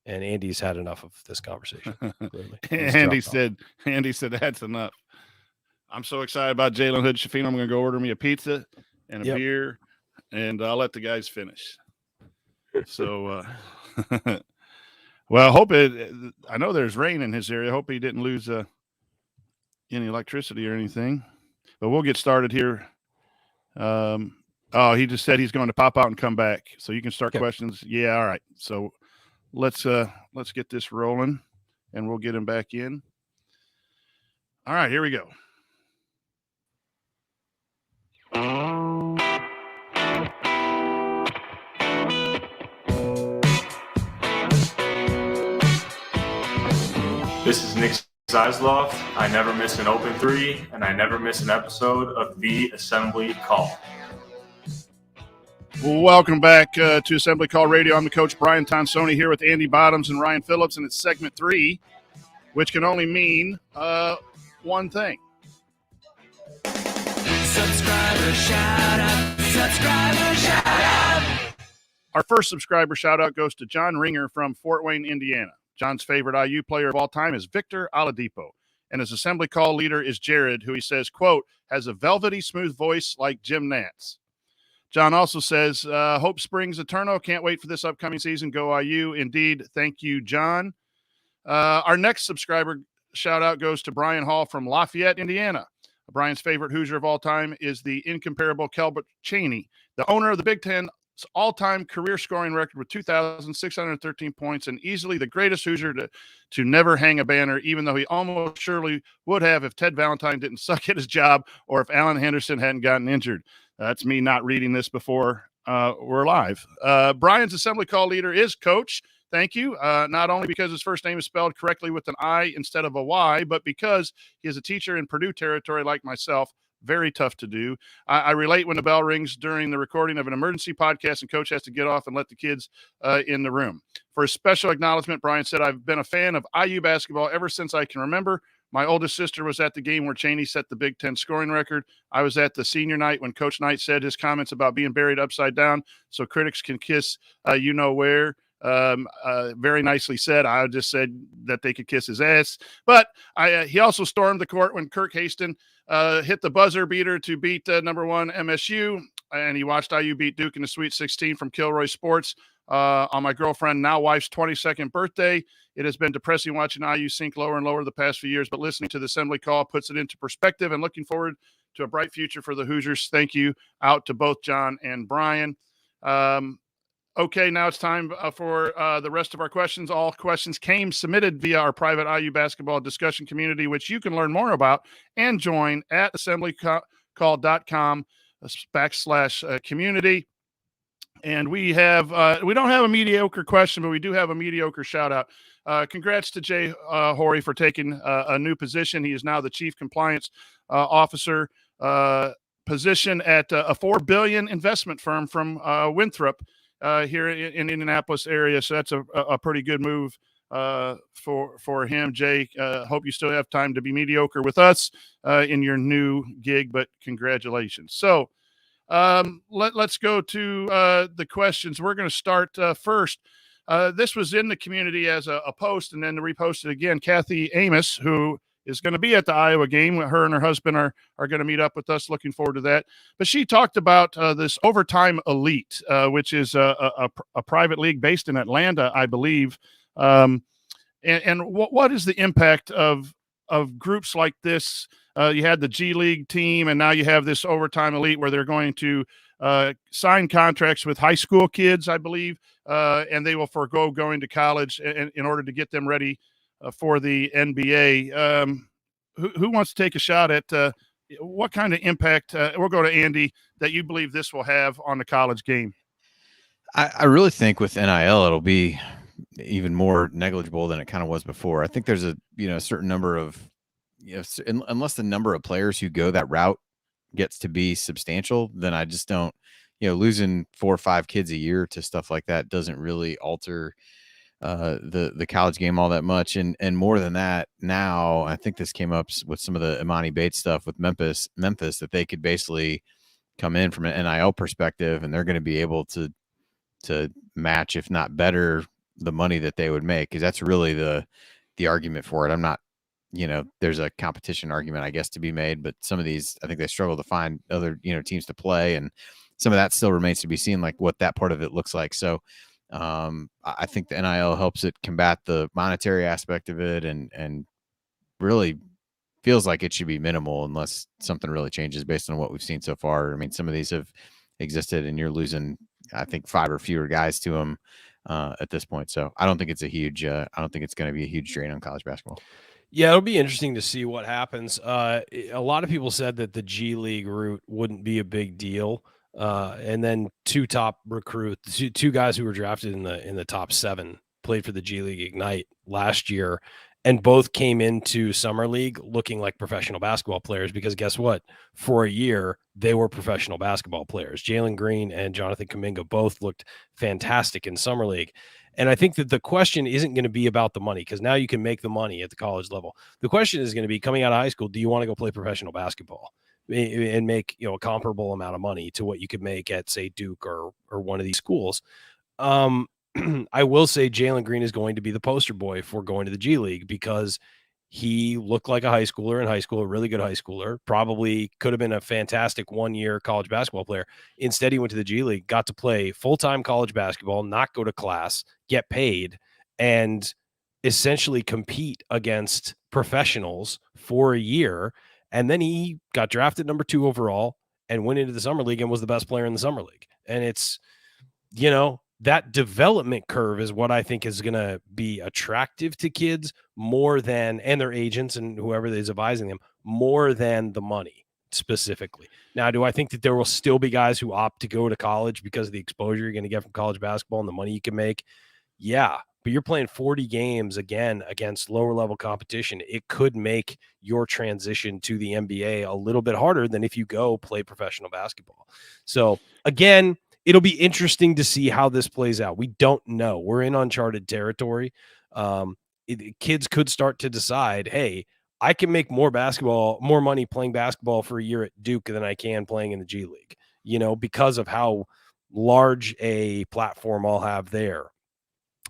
And Andy's had enough of this conversation. Andy said that's enough. I'm so excited about Jalen Hood-Schifino. I'm going to go order me a pizza and a beer, and I'll let the guys finish. So, well, I know there's rain in his area. I hope he didn't lose any electricity or anything. But we'll get started here. He just said he's going to pop out and come back, so you can start questions. Yeah, all right. So let's get this rolling, and we'll get him back in. All right, here we go. This is Nick Zeisloft. I never miss an open three, and I never miss an episode of the Assembly Call. Welcome back to Assembly Call Radio. I'm the coach, Brian Tonsoni, here with Andy Bottoms and Ryan Phillips, and it's segment 3, which can only mean one thing. Subscriber shout out. Subscriber shout out. Our first subscriber shout out goes to John Ringer from Fort Wayne, Indiana. John's favorite IU player of all time is Victor Oladipo, and his assembly call leader is Jared, who he says, quote, has a velvety smooth voice like Jim Nantz. John also says, hope springs eternal. Can't wait for this upcoming season. Go IU. Indeed. Thank you, John. Our next subscriber shout out goes to Brian Hall from Lafayette, Indiana. Brian's favorite Hoosier of all time is the incomparable Kelbert Cheney, the owner of the Big Ten's all-time career scoring record with 2,613 points and easily the greatest Hoosier to never hang a banner, even though he almost surely would have if Ted Valentine didn't suck at his job or if Alan Henderson hadn't gotten injured. That's me not reading this before we're live. Brian's assembly call leader is Coach. Thank you. Not only because his first name is spelled correctly with an I instead of a Y, but because he is a teacher in Purdue territory like myself. Very tough to do. I relate when the bell rings during the recording of an emergency podcast and Coach has to get off and let the kids in the room. For a special acknowledgement, Brian said, I've been a fan of IU basketball ever since I can remember. My oldest sister was at the game where Cheney set the Big Ten scoring record. I was at the senior night when Coach Knight said his comments about being buried upside down so critics can kiss you know where. Very nicely said. I just said that they could kiss his ass. But he also stormed the court when Kirk Haston hit the buzzer beater to beat number one MSU, and he watched IU beat Duke in the Sweet 16 from Kilroy Sports on my girlfriend, now wife's 22nd birthday. It has been depressing watching IU sink lower and lower the past few years, but listening to the assembly call puts it into perspective and looking forward to a bright future for the Hoosiers. Thank you out to both John and Brian. Okay, now it's time for the rest of our questions. All questions came submitted via our private IU basketball discussion community, which you can learn more about and join at assemblycall.com/community. And we have we don't have a mediocre question, but we do have a mediocre shout out. Congrats to Jay Horry for taking a new position. He is now the Chief Compliance Officer position at a $4 billion investment firm from Winthrop here in Indianapolis area. So that's a pretty good move for him. Jay, hope you still have time to be mediocre with us in your new gig, but congratulations. So let's go to the questions. We're going to start first. This was in the community as a post and then reposted again. Kathy Amos, who is going to be at the Iowa game. Her and her husband are going to meet up with us. Looking forward to that. But she talked about this Overtime Elite, which is a private league based in Atlanta, I believe. And what is the impact of groups like this? You had the G League team, and now you have this Overtime Elite where they're going to sign contracts with high school kids, I believe, and they will forego going to college in order to get them ready for the NBA. Who wants to take a shot at what kind of impact, we'll go to Andy, that you believe this will have on the college game? I really think with NIL, it'll be even more negligible than it kind of was before. I think there's a certain number of, unless the number of players who go that route gets to be substantial, then I just don't, losing 4 or 5 kids a year to stuff like that doesn't really alter the college game all that much. And more than that, now I think this came up with some of the Imani Bates stuff with Memphis, that they could basically come in from an NIL perspective and they're going to be able to match, if not better, the money that they would make. Cause that's really the argument for it. I'm not, there's a competition argument, I guess, to be made, but some of these, I think they struggle to find other, teams to play. And some of that still remains to be seen, like what that part of it looks like. So I think the NIL helps it combat the monetary aspect of it and really feels like it should be minimal unless something really changes based on what we've seen so far. I mean, some of these have existed and you're losing, I think, 5 or fewer guys to them at this point. So I don't think it's I don't think it's going to be a huge drain on college basketball. Yeah, it'll be interesting to see what happens. A lot of people said that the G League route wouldn't be a big deal. And then 2 top recruits, 2 guys who were drafted in the top 7 played for the G League Ignite last year, and both came into Summer League looking like professional basketball players because guess what? For a year, they were professional basketball players. Jalen Green and Jonathan Kuminga both looked fantastic in Summer League. And I think that the question isn't going to be about the money because now you can make the money at the college level. The question is going to be, coming out of high school, do you want to go play professional basketball and make a comparable amount of money to what you could make at, say, Duke or one of these schools? I will say Jalen Green is going to be the poster boy for going to the G League because he looked like a high schooler in high school, a really good high schooler, probably could have been a fantastic one-year college basketball player. Instead, he went to the G League, got to play full-time college basketball, not go to class, get paid, and essentially compete against professionals for a year. And then he got drafted number 2 overall and went into the summer league and was the best player in the summer league. And it's, that development curve is what I think is going to be attractive to kids more than, and their agents and whoever is advising them, more than the money specifically. Now, do I think that there will still be guys who opt to go to college because of the exposure you're going to get from college basketball and the money you can make? Yeah, but you're playing 40 games again against lower level competition. It could make your transition to the NBA a little bit harder than if you go play professional basketball. So again, it'll be interesting to see how this plays out. We don't know. We're in uncharted territory. Kids could start to decide, hey, I can make more money playing basketball for a year at Duke than I can playing in the G League, because of how large a platform I'll have there.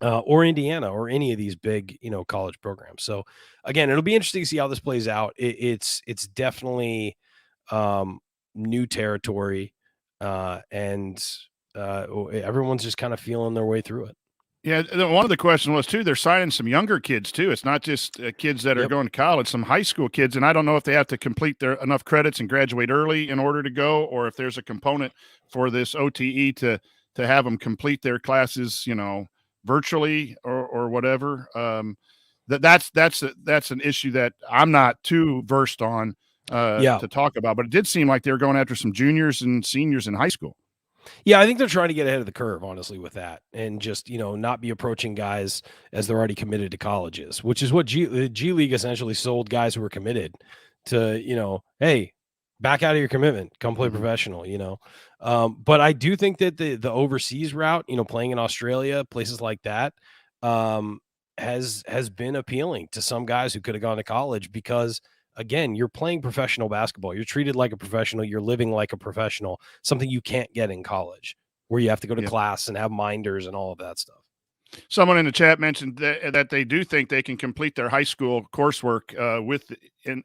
Or Indiana or any of these big, college programs. So again, it'll be interesting to see how this plays out. It's definitely new territory. And everyone's just kind of feeling their way through it. Yeah, one of the questions was too, they're signing some younger kids too. It's not just kids that are going to college, some high school kids. And I don't know if they have to complete their enough credits and graduate early in order to go, or if there's a component for this OTE to have them complete their classes, virtually or whatever. That's an issue that I'm not too versed on to talk about, but it did seem like they were going after some juniors and seniors in high school. Yeah, I think they're trying to get ahead of the curve, honestly, with that, and just not be approaching guys as they're already committed to colleges, which is what the G League essentially sold guys who were committed to. Hey, back out of your commitment, come play professional. But I do think that the overseas route, playing in Australia, places like that, has been appealing to some guys who could have gone to college because, again, you're playing professional basketball. You're treated like a professional. You're living like a professional, something you can't get in college where you have to go to class and have minders and all of that stuff. Someone in the chat mentioned that they do think they can complete their high school coursework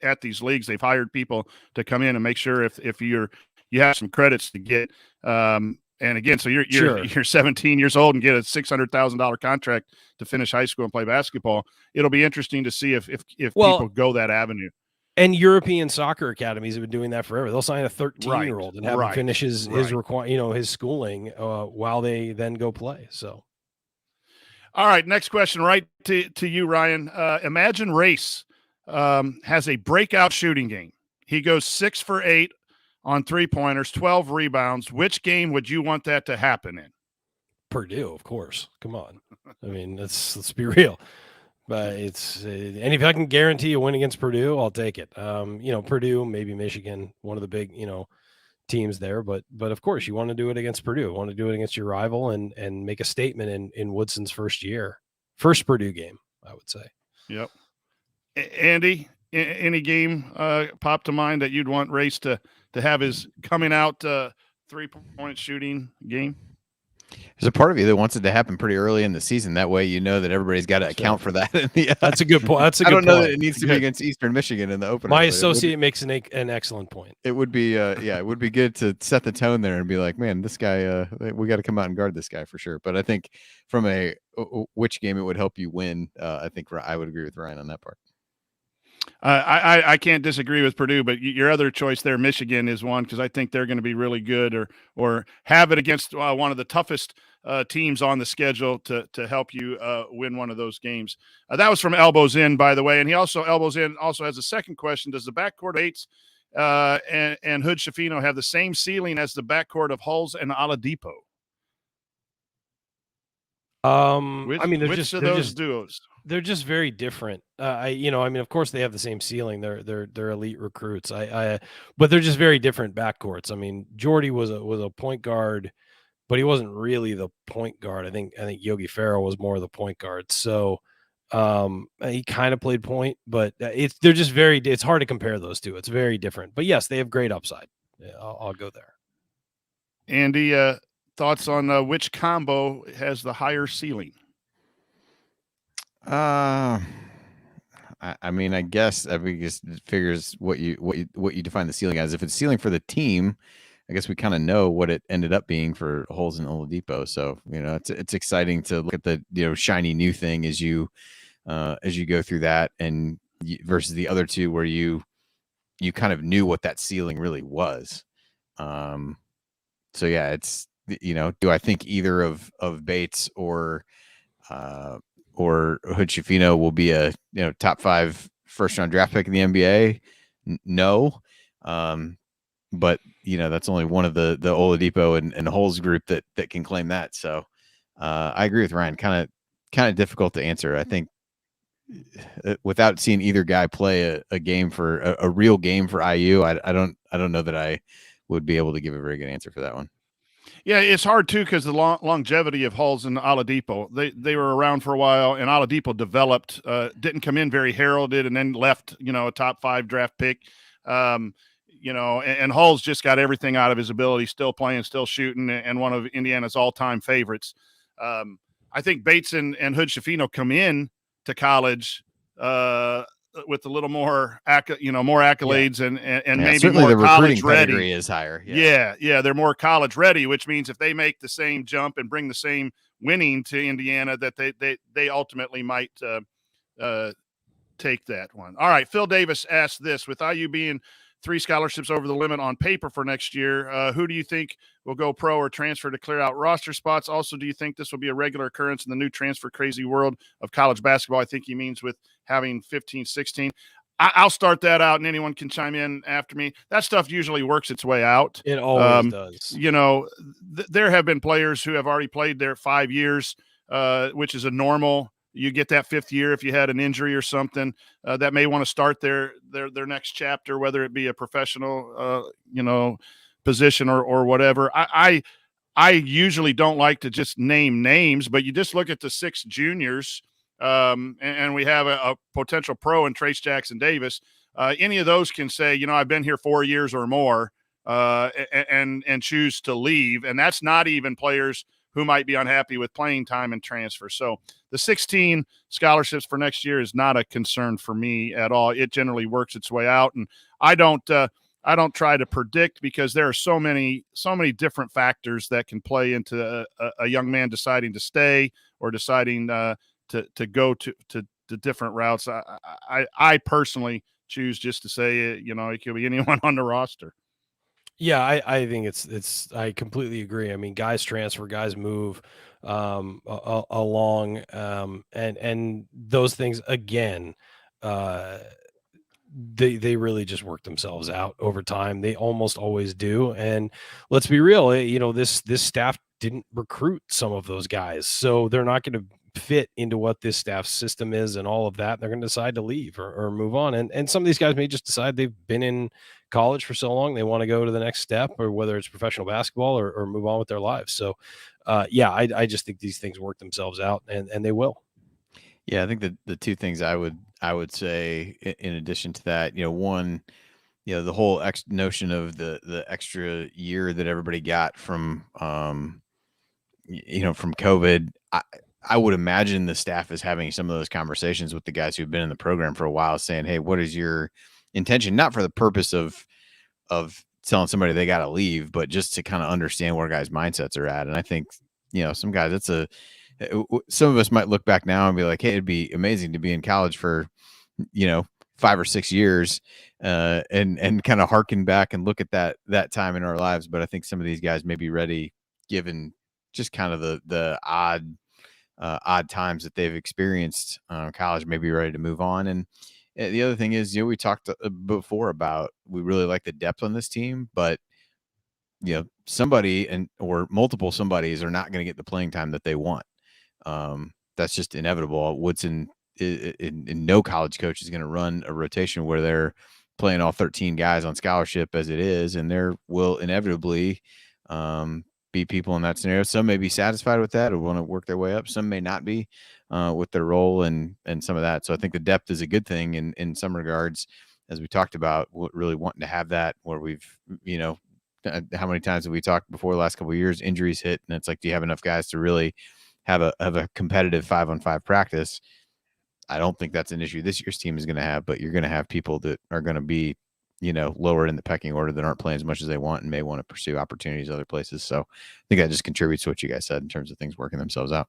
at these leagues. They've hired people to come in and make sure if you have some credits to get. And again, so you're 17 years old and get a $600,000 contract to finish high school and play basketball. It'll be interesting to see if people go that avenue. And European soccer academies have been doing that forever. They'll sign a 13-year-old and have him finish his schooling while they then go play. So, all right, next question, right to you, Ryan. Imagine Race has a breakout shooting game. He goes 6 for 8 on 3-pointers, 12 rebounds. Which game would you want that to happen in? Purdue, of course. Come on. I mean, let's be real. But it's and if I can guarantee a win against Purdue, I'll take it. Purdue, maybe Michigan, one of the big, teams there. But of course, you want to do it against Purdue. You want to do it against your rival and make a statement in Woodson's first Purdue game, I would say. Yep. Andy, any game pop to mind that you'd want Race to have his coming out 3-point shooting game? There's a part of you that wants it to happen pretty early in the season. That way, that everybody's got to account for that. That's a good point. I don't know that it needs to be against Eastern Michigan in the opener. My associate makes an excellent point. It would be, it would be good to set the tone there and be like, man, this guy, we got to come out and guard this guy for sure. But I think from which game it would help you win, I think I would agree with Ryan on that part. I can't disagree with Purdue, but your other choice there, Michigan, is one because I think they're going to be really good or have it against one of the toughest teams on the schedule to help you win one of those games. That was from Elbows In, by the way, and he also Elbows In also has a second question: does the backcourt eights and Hood-Schifino have the same ceiling as the backcourt of Hulls and Oladipo? They're just duos. They're just very different. Of course they have the same ceiling. They're elite recruits. But they're just very different backcourts. I mean, Jordy was a point guard, but he wasn't really the point guard. I think Yogi Ferrell was more of the point guard. So he kind of played point, but it's hard to compare those two. It's very different. But yes, they have great upside. Yeah, I'll go there. Andy, thoughts on which combo has the higher ceiling? I mean, I guess just figures what you define the ceiling as. If it's ceiling for the team, I guess we kind of know what it ended up being for Holes and Oladipo. So, it's exciting to look at the, shiny new thing as you go through that, and versus the other two where you kind of knew what that ceiling really was. So yeah, it's, do I think either of Bates or Hood-Schifino will be a top 5 first round draft pick in the NBA? No. But that's only one of the Oladipo and Holes group that can claim that. So I agree with Ryan. Kind of difficult to answer. I think without seeing either guy play a game for a real game for IU, I don't know that I would be able to give a very good answer for that one. Yeah, it's hard too because the longevity of Hulls and Oladipo. They were around for a while, and Oladipo developed, didn't come in very heralded, and then left, a top 5 draft pick. And Hulls just got everything out of his ability, still playing, still shooting, and one of Indiana's all-time favorites. I think Bates and Hood-Schifino come in to college with a little more, more accolades, and maybe more the college recruiting ready. is higher. Yeah, they're more college ready, which means if they make the same jump and bring the same winning to Indiana, that they ultimately might take that one. All right, Phil Davis asked this: with IU being 3 scholarships over the limit on paper for next year, who do you think will go pro or transfer to clear out roster spots? Also, do you think this will be a regular occurrence in the new transfer crazy world of college basketball? I think he means with having 15, 16. I'll start that out, and anyone can chime in after me. That stuff usually works its way out. It always does. There have been players who have already played there 5 years, which is a normal. You get that 5th year if you had an injury or something that may want to start their next chapter, whether it be a professional, position or whatever. I usually don't like to just name names, but you just look at the 6 juniors, and we have a potential pro in Trace Jackson Davis. Any of those can say, I've been here 4 years or more, and choose to leave, and that's not even players who might be unhappy with playing time and transfer. So the 16 scholarships for next year is not a concern for me at all. It generally works its way out, and I don't try to predict because there are so many different factors that can play into a young man deciding to stay or deciding to go to different routes. I personally choose just to say, it could be anyone on the roster. Yeah, I think I completely agree. I mean, guys transfer, guys move along, and those things again, they really just work themselves out over time. They almost always do. And let's be real, this staff didn't recruit some of those guys, so they're not going to fit into what this staff system is and all of that. They're going to decide to leave or move on. And some of these guys may just decide they've been in college for so long, they want to go to the next step, or whether it's professional basketball or move on with their lives. So I just think these things work themselves out, and they will. Yeah, I think the 2 things I would say in addition to that, one, the whole notion of the extra year that everybody got from from COVID. I would imagine the staff is having some of those conversations with the guys who've been in the program for a while, saying, "Hey, what is your intention?" Not for the purpose of telling somebody they got to leave, but just to kind of understand where guys' mindsets are at. And I think, some guys, some of us might look back now and be like, "Hey, it'd be amazing to be in college for, 5 or 6 years, and kind of harken back and look at that time in our lives." But I think some of these guys may be ready, given just kind of the odd times that they've experienced college, may be ready to move on. And the other thing is, we talked before about, we really like the depth on this team, but somebody or multiple somebodies are not going to get the playing time that they want. That's just inevitable. Woodson, in no college coach is going to run a rotation where they're playing all 13 guys on scholarship as it is, and there will inevitably be people in that scenario. Some may be satisfied with that or want to work their way up. Some may not be with their role and some of that. So I think the depth is a good thing in some regards, as we talked about, really wanting to have that where we've, how many times have we talked before the last couple of years? Injuries hit, and it's like, do you have enough guys to really have a competitive 5-on-5 practice? I don't think that's an issue this year's team is going to have, but you're going to have people that are going to be, lower in the pecking order that aren't playing as much as they want and may want to pursue opportunities other places. So I think that just contributes to what you guys said in terms of things working themselves out.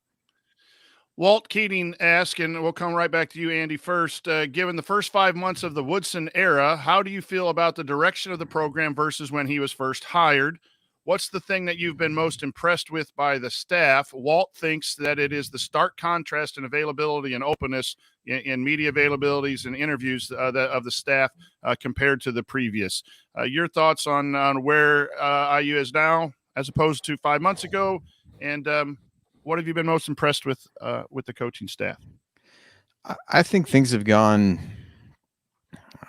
Walt Keating asked, and we'll come right back to you, Andy, first. Given the first 5 months of the Woodson era, how do you feel about the direction of the program versus when he was first hired? What's the thing that you've been most impressed with by the staff? Walt thinks that it is the stark contrast in availability and openness in media availabilities and interviews of the staff compared to the previous. Your thoughts on where IU is now as opposed to 5 months ago, and what have you been most impressed with the coaching staff? I think things have gone,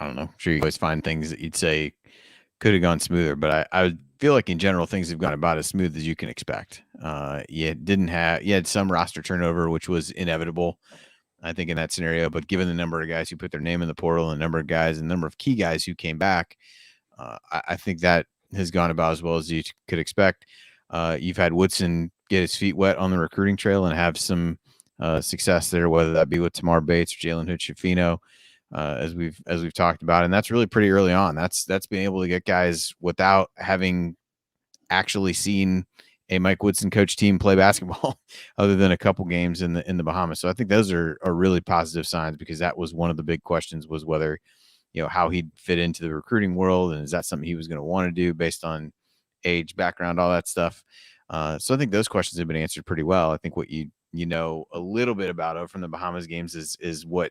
I don't know, I'm sure you always find things that you'd say could have gone smoother, but I would feel like in general things have gone about as smooth as you can expect. You had some roster turnover, which was inevitable, I think, in that scenario. But given the number of guys who put their name in the portal, and the number of guys, and the number of key guys who came back, I think that has gone about as well as you could expect. You've had Woodson get his feet wet on the recruiting trail and have some success there, whether that be with Tamar Bates or Jalen Hood-Schifino, as we've talked about, and that's really pretty early on. That's being able to get guys without having actually seen a Mike Woodson coach team play basketball, other than a couple games in the Bahamas. So I think those are really positive signs, because that was one of the big questions, was whether how he'd fit into the recruiting world, and is that something he was going to want to do based on age, background, all that stuff. So I think those questions have been answered pretty well. I think what you know a little bit about from the Bahamas games is what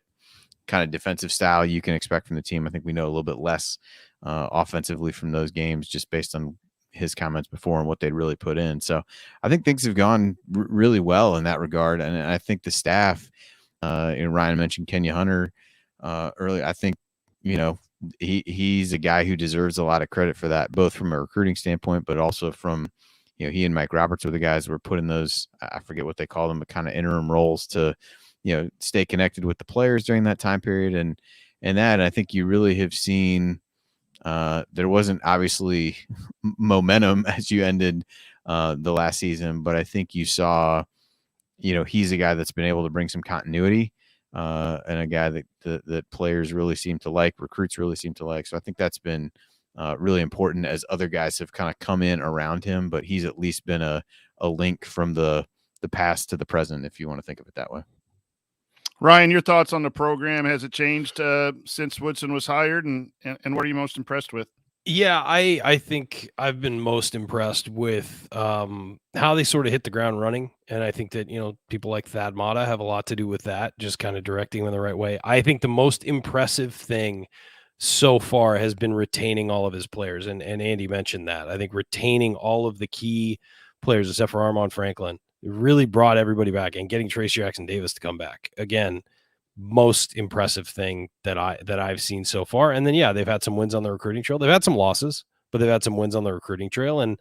kind of defensive style you can expect from the team. I think we know a little bit less offensively from those games, just based on his comments before and what they'd really put in. So I think things have gone really well in that regard. And I think the staff, Ryan mentioned Kenya Hunter earlier. I think, he's a guy who deserves a lot of credit for that, both from a recruiting standpoint, but also from, he and Mike Roberts were the guys who were put in those, I forget what they call them, but kind of interim roles to, stay connected with the players during that time period. And I think you really have seen, there wasn't obviously momentum as you ended the last season, but I think you saw, he's a guy that's been able to bring some continuity, and a guy that players really seem to like, recruits really seem to like. So I think that's been really important, as other guys have kind of come in around him, but he's at least been a link from the past to the present, if you want to think of it that way. Ryan, your thoughts on the program? Has it changed since Woodson was hired, and what are you most impressed with? Yeah, I think I've been most impressed with how they sort of hit the ground running. And I think that, people like Thad Matta have a lot to do with that, just kind of directing them the right way. I think the most impressive thing so far has been retaining all of his players. And Andy mentioned that. I think retaining all of the key players, except for Armand Franklin, really brought everybody back, and getting Trace Jackson Davis to come back again, most impressive thing that I've seen so far. And then, they've had some wins on the recruiting trail. They've had some losses, but they've had some wins on the recruiting trail. And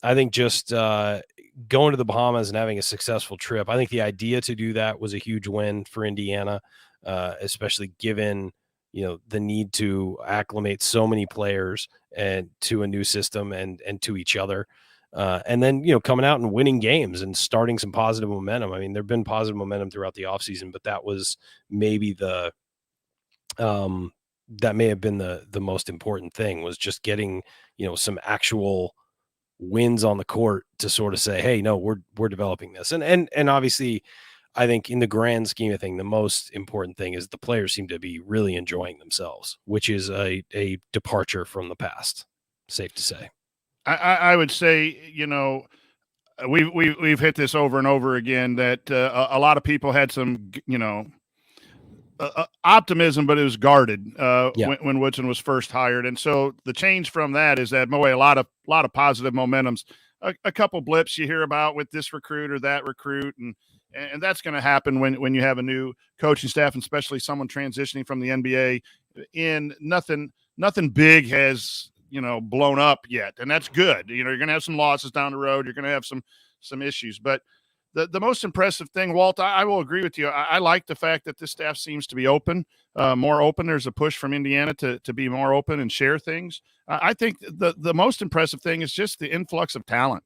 I think just going to the Bahamas and having a successful trip, I think the idea to do that was a huge win for Indiana, especially given, the need to acclimate so many players and to a new system and to each other. And then, coming out and winning games and starting some positive momentum. I mean, there've been positive momentum throughout the offseason, but that was maybe that may have been the most important thing, was just getting, some actual wins on the court to sort of say, hey, no, we're developing this. And obviously, I think in the grand scheme of thing, the most important thing is the players seem to be really enjoying themselves, which is a departure from the past, safe to say. I would say, we've hit this over and over again, that a lot of people had some, optimism, but it was guarded when Woodson was first hired. And so the change from that is that, a lot of positive momentums, a couple blips you hear about with this recruit or that recruit. And that's going to happen when you have a new coaching staff, and especially someone transitioning from the NBA. Nothing big has, blown up yet. And that's good. You're going to have some losses down the road. You're going to have some issues, but the most impressive thing, Walt, I will agree with you. I like the fact that this staff seems to be open, more open. There's a push from Indiana to be more open and share things. I think the most impressive thing is just the influx of talent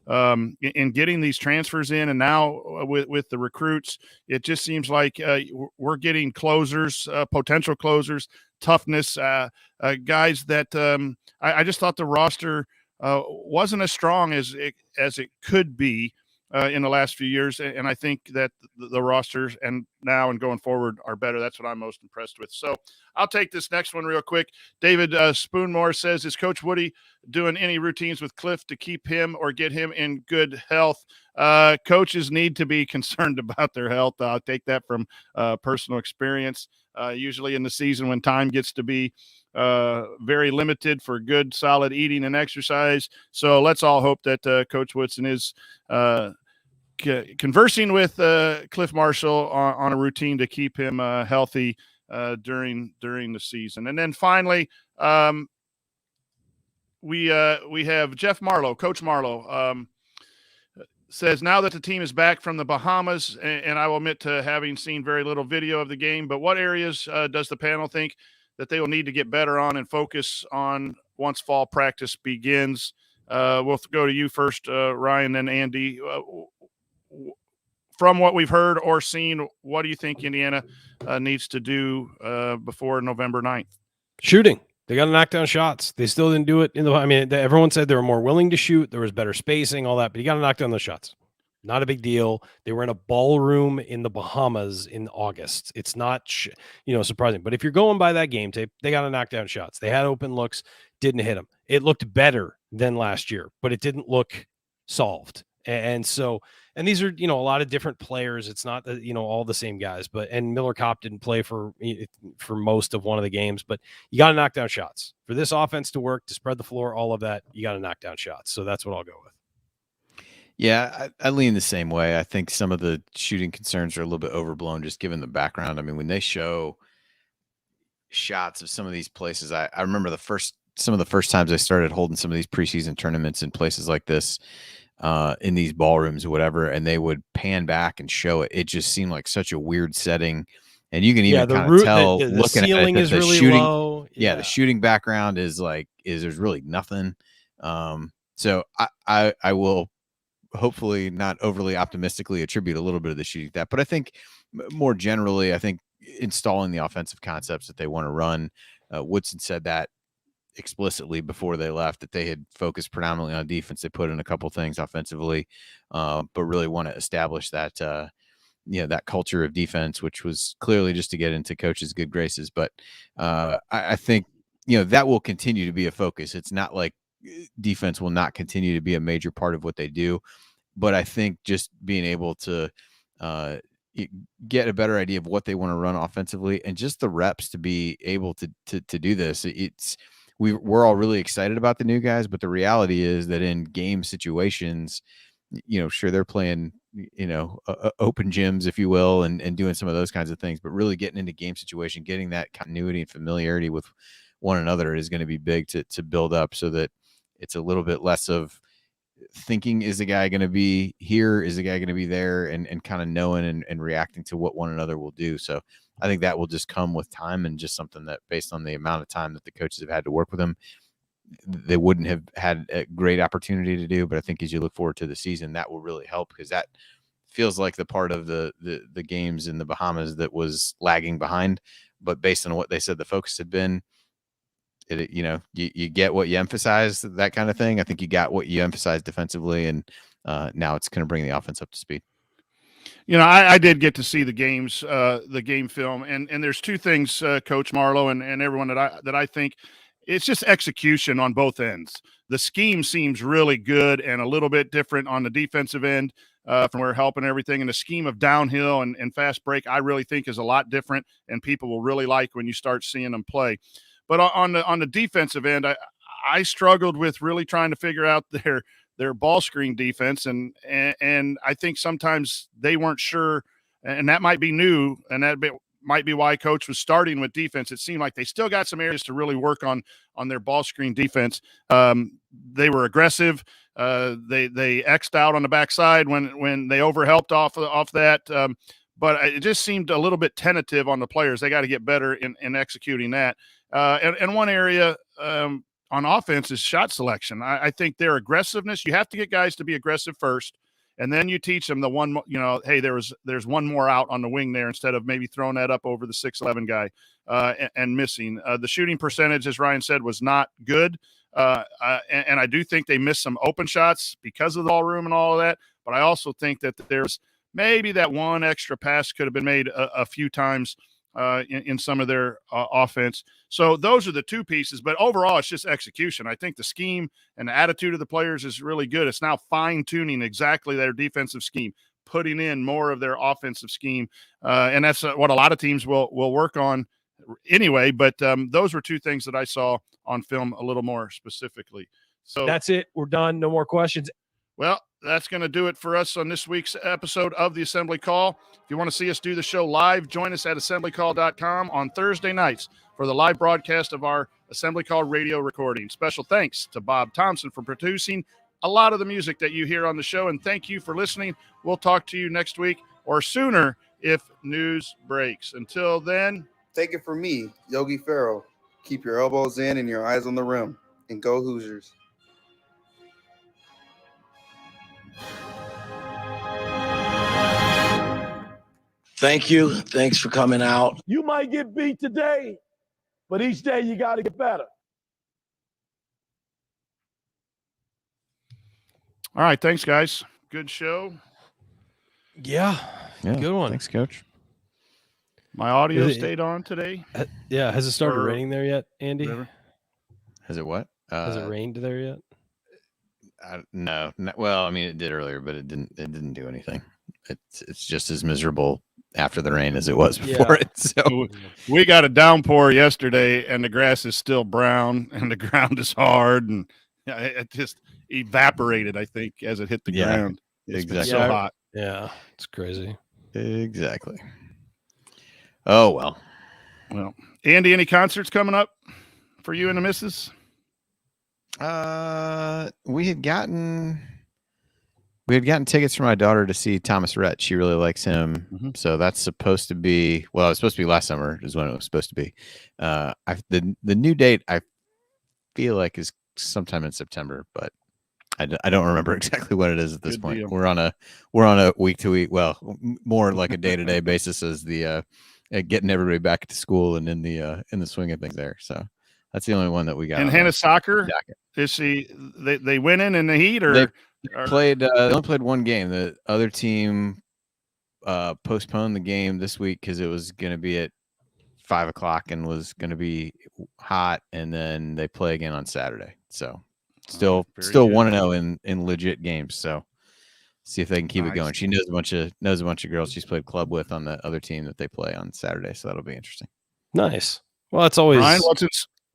in getting these transfers in. And now with the recruits, it just seems like we're getting closers, potential closers, toughness, guys that I just thought the roster wasn't as strong as it could be in the last few years. And I think that the rosters and now and going forward are better. That's what I'm most impressed with. So I'll take this next one real quick. David Spoonmore says, is Coach Woody doing any routines with Cliff to keep him or get him in good health? Coaches need to be concerned about their health. I'll take that from personal experience. Usually in the season when time gets to be very limited for good, solid eating and exercise. So let's all hope that Coach Woodson is conversing with Cliff Marshall on a routine to keep him healthy during the season. And then finally, we have Jeff Marlow, Coach Marlow, says, now that the team is back from the Bahamas, and I will admit to having seen very little video of the game, but what areas does the panel think that they will need to get better on and focus on once fall practice begins? We'll go to you first, Ryan, then Andy. From what we've heard or seen, what do you think Indiana needs to do before November 9th? Shooting. They got to knock down shots. They still didn't do it everyone said they were more willing to shoot. There was better spacing, all that, but you got to knock down those shots. Not a big deal. They were in a ballroom in the Bahamas in August. It's not, surprising. But if you're going by that game tape, they got to knock down shots. They had open looks, didn't hit them. It looked better than last year, but it didn't look solved. And so, and these are, a lot of different players. It's not, all the same guys, and Miller Kopp didn't play for most of one of the games, but you got to knock down shots for this offense to work, to spread the floor, all of that. You got to knock down shots. So that's what I'll go with. Yeah, I lean the same way. I think some of the shooting concerns are a little bit overblown, just given the background. I mean, when they show shots of some of these places, I remember some of the first times I started holding some of these preseason tournaments in places like this, in these ballrooms or whatever, and they would pan back and show it. It just seemed like such a weird setting. And you can even kind of tell the looking ceiling at it, is the really shooting, low. Yeah, the shooting background is there's really nothing. So I will hopefully not overly optimistically attribute a little bit of the shooting to that. But I think more generally, I think installing the offensive concepts that they want to run. Woodson said that explicitly before they left, that they had focused predominantly on defense. They put in a couple things offensively, but really want to establish that, that culture of defense, which was clearly just to get into coach's good graces. But I think, that will continue to be a focus. It's not like defense will not continue to be a major part of what they do. But I think just being able to get a better idea of what they want to run offensively and just the reps to be able to do this. We're all really excited about the new guys, but the reality is that in game situations, sure, they're playing, open gyms, if you will, and doing some of those kinds of things, but really getting into game situation, getting that continuity and familiarity with one another is going to be big to build up, so that it's a little bit less of thinking, is the guy going to be here? Is the guy going to be there? And kind of knowing and reacting to what one another will do. So I think that will just come with time, and just something that, based on the amount of time that the coaches have had to work with them, they wouldn't have had a great opportunity to do. But I think as you look forward to the season, that will really help, because that feels like the part of the games in the Bahamas that was lagging behind. But based on what they said the focus had been, you get what you emphasize, that kind of thing. I think you got what you emphasized defensively, and now it's going to bring the offense up to speed. I did get to see the games, the game film, and there's two things, Coach Marlow and everyone that I think it's just execution on both ends. The scheme seems really good and a little bit different on the defensive end from where helping everything. And the scheme of downhill and fast break, I really think is a lot different, and people will really like when you start seeing them play. But on the defensive end, I struggled with really trying to figure out their ball screen defense, and I think sometimes they weren't sure, and that might be new, and that might be why Coach was starting with defense. It seemed like they still got some areas to really work on their ball screen defense. They were aggressive. They X'd out on the backside when they overhelped off that. But it just seemed a little bit tentative on the players. They got to get better in executing that. And one area on offense is shot selection. I think their aggressiveness, you have to get guys to be aggressive first, and then you teach them the one, hey, there's one more out on the wing there instead of maybe throwing that up over the 6'11" guy and missing. The shooting percentage, as Ryan said, was not good. And I do think they missed some open shots because of the ball room and all of that. But I also think that there's maybe that one extra pass could have been made a few times in some of their offense. So those are the two pieces. But overall, it's just execution. I think the scheme and the attitude of the players is really good. It's now fine-tuning exactly their defensive scheme, putting in more of their offensive scheme. And that's what a lot of teams will work on anyway. But those were two things that I saw on film a little more specifically. So that's it. We're done. No more questions. Well, that's going to do it for us on this week's episode of the Assembly Call. If you want to see us do the show live, join us at assemblycall.com on Thursday nights for the live broadcast of our Assembly Call radio recording. Special thanks to Bob Thompson for producing a lot of the music that you hear on the show, and thank you for listening. We'll talk to you next week or sooner if news breaks. Until then, take it from me, Yogi Ferrell. Keep your elbows in and your eyes on the rim, and go Hoosiers. Thank you. Thanks for coming out. You might get beat today, but each day you got to get better. All right. Thanks, guys. Good show. Yeah. Good one. Thanks, Coach. My audio stayed on today. Yeah. Has it started raining there yet, Andy? Whatever. Has it what? Has it rained there yet? No. Well, I mean, it did earlier, but it didn't do anything. It's just as miserable after the rain as it was before it. So we got a downpour yesterday, and the grass is still brown, and the ground is hard, and it just evaporated, I think, as it hit the ground. It's been so hot. Yeah, it's crazy. Exactly. Oh, well. Well, Andy, any concerts coming up for you and the missus? We had gotten tickets for my daughter to see Thomas Rhett. She really likes him. Mm-hmm. So that's supposed to be, it was supposed to be last summer is when it was supposed to be. The new date I feel like is sometime in September, but I don't remember exactly what it is at this point. Deal. We're on a week to week, well, more like a day to day basis as the getting everybody back to school and in the swing of things there. So that's the only one that we got. And Hannah's soccer, is she? They winning in the heat, or they only played one game. The other team postponed the game this week because it was going to be at 5:00 and was going to be hot, and then they play again on Saturday. So still 1-0 in legit games. So see if they can keep it going. She knows a bunch of girls she's played club with on the other team that they play on Saturday. So that'll be interesting. Nice. Well, that's always Ryan.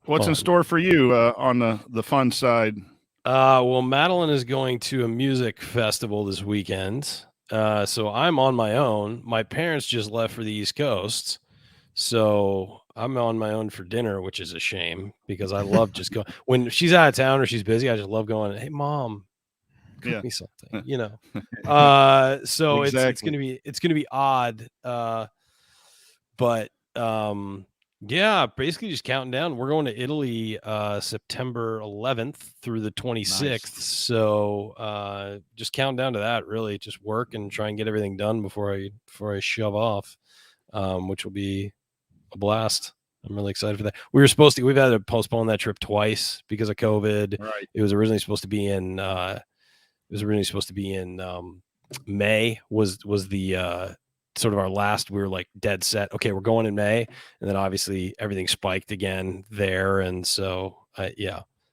What's in store for you on the fun side? Well, Madeline is going to a music festival this weekend. So I'm on my own. My parents just left for the East Coast. So I'm on my own for dinner, which is a shame because I love just going when she's out of town or she's busy. I just love going, hey, Mom, cook me something, So Exactly. it's gonna be odd. But yeah, basically just counting down. We're going to Italy September 11th through the 26th. Nice. So just counting down to that, really just work and try and get everything done before I shove off, which will be a blast. I'm really excited for that. We've had to postpone that trip twice because of COVID. Right. It was originally supposed to be in May was the sort of our last. We were like dead set. Okay, we're going in May, and then obviously everything spiked again there, and so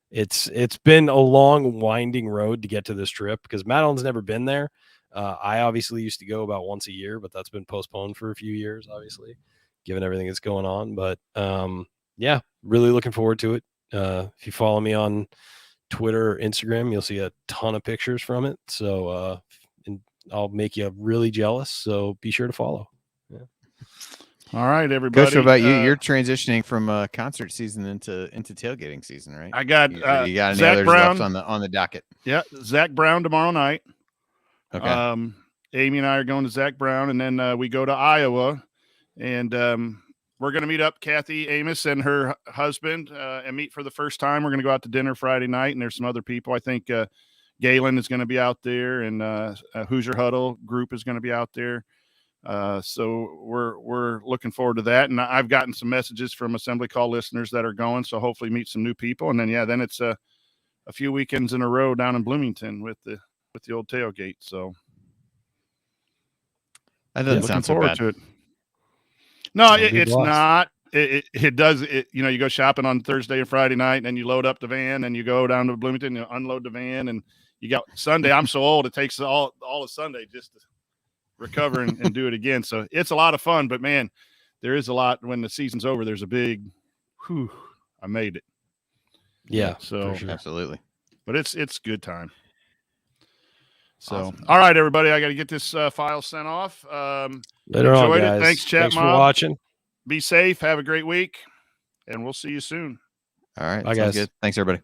it's been a long winding road to get to this trip because Madeline's never been there. I obviously used to go about once a year, but that's been postponed for a few years, obviously, given everything that's going on. But really looking forward to it. If you follow me on Twitter or Instagram, you'll see a ton of pictures from it. So and I'll make you really jealous. So be sure to follow. Yeah. All right, everybody. Coach, what about you? You're transitioning from concert season into tailgating season, right? I got you got any Zach others Brown left on the docket? Yeah, Zach Brown tomorrow night. Okay. Amy and I are going to Zach Brown, and then we go to Iowa, and we're going to meet up Kathy Amos and her husband and meet for the first time. We're going to go out to dinner Friday night, and there's some other people. I think Galen is going to be out there, and Hoosier Huddle group is going to be out there. So we're looking forward to that. And I've gotten some messages from Assembly Call listeners that are going, so hopefully meet some new people. And then, then it's a few weekends in a row down in Bloomington with the old tailgate. So that doesn't sound so bad. To it. No, it's not. It does. You go shopping on Thursday and Friday night, and then you load up the van, and you go down to Bloomington, you unload the van, and you got Sunday. I'm so old, it takes all of Sunday just to recover and do it again. So it's a lot of fun, but man, there is a lot when the season's over. There's a big, I made it. Yeah. So sure. Absolutely. But it's good time. So, Awesome. All right, everybody, I got to get this file sent off. Later on, guys. Thanks, chat Thanks mob. for watching. Be safe. Have a great week, and we'll see you soon. All right. Bye, Sounds guys. good. Thanks, everybody.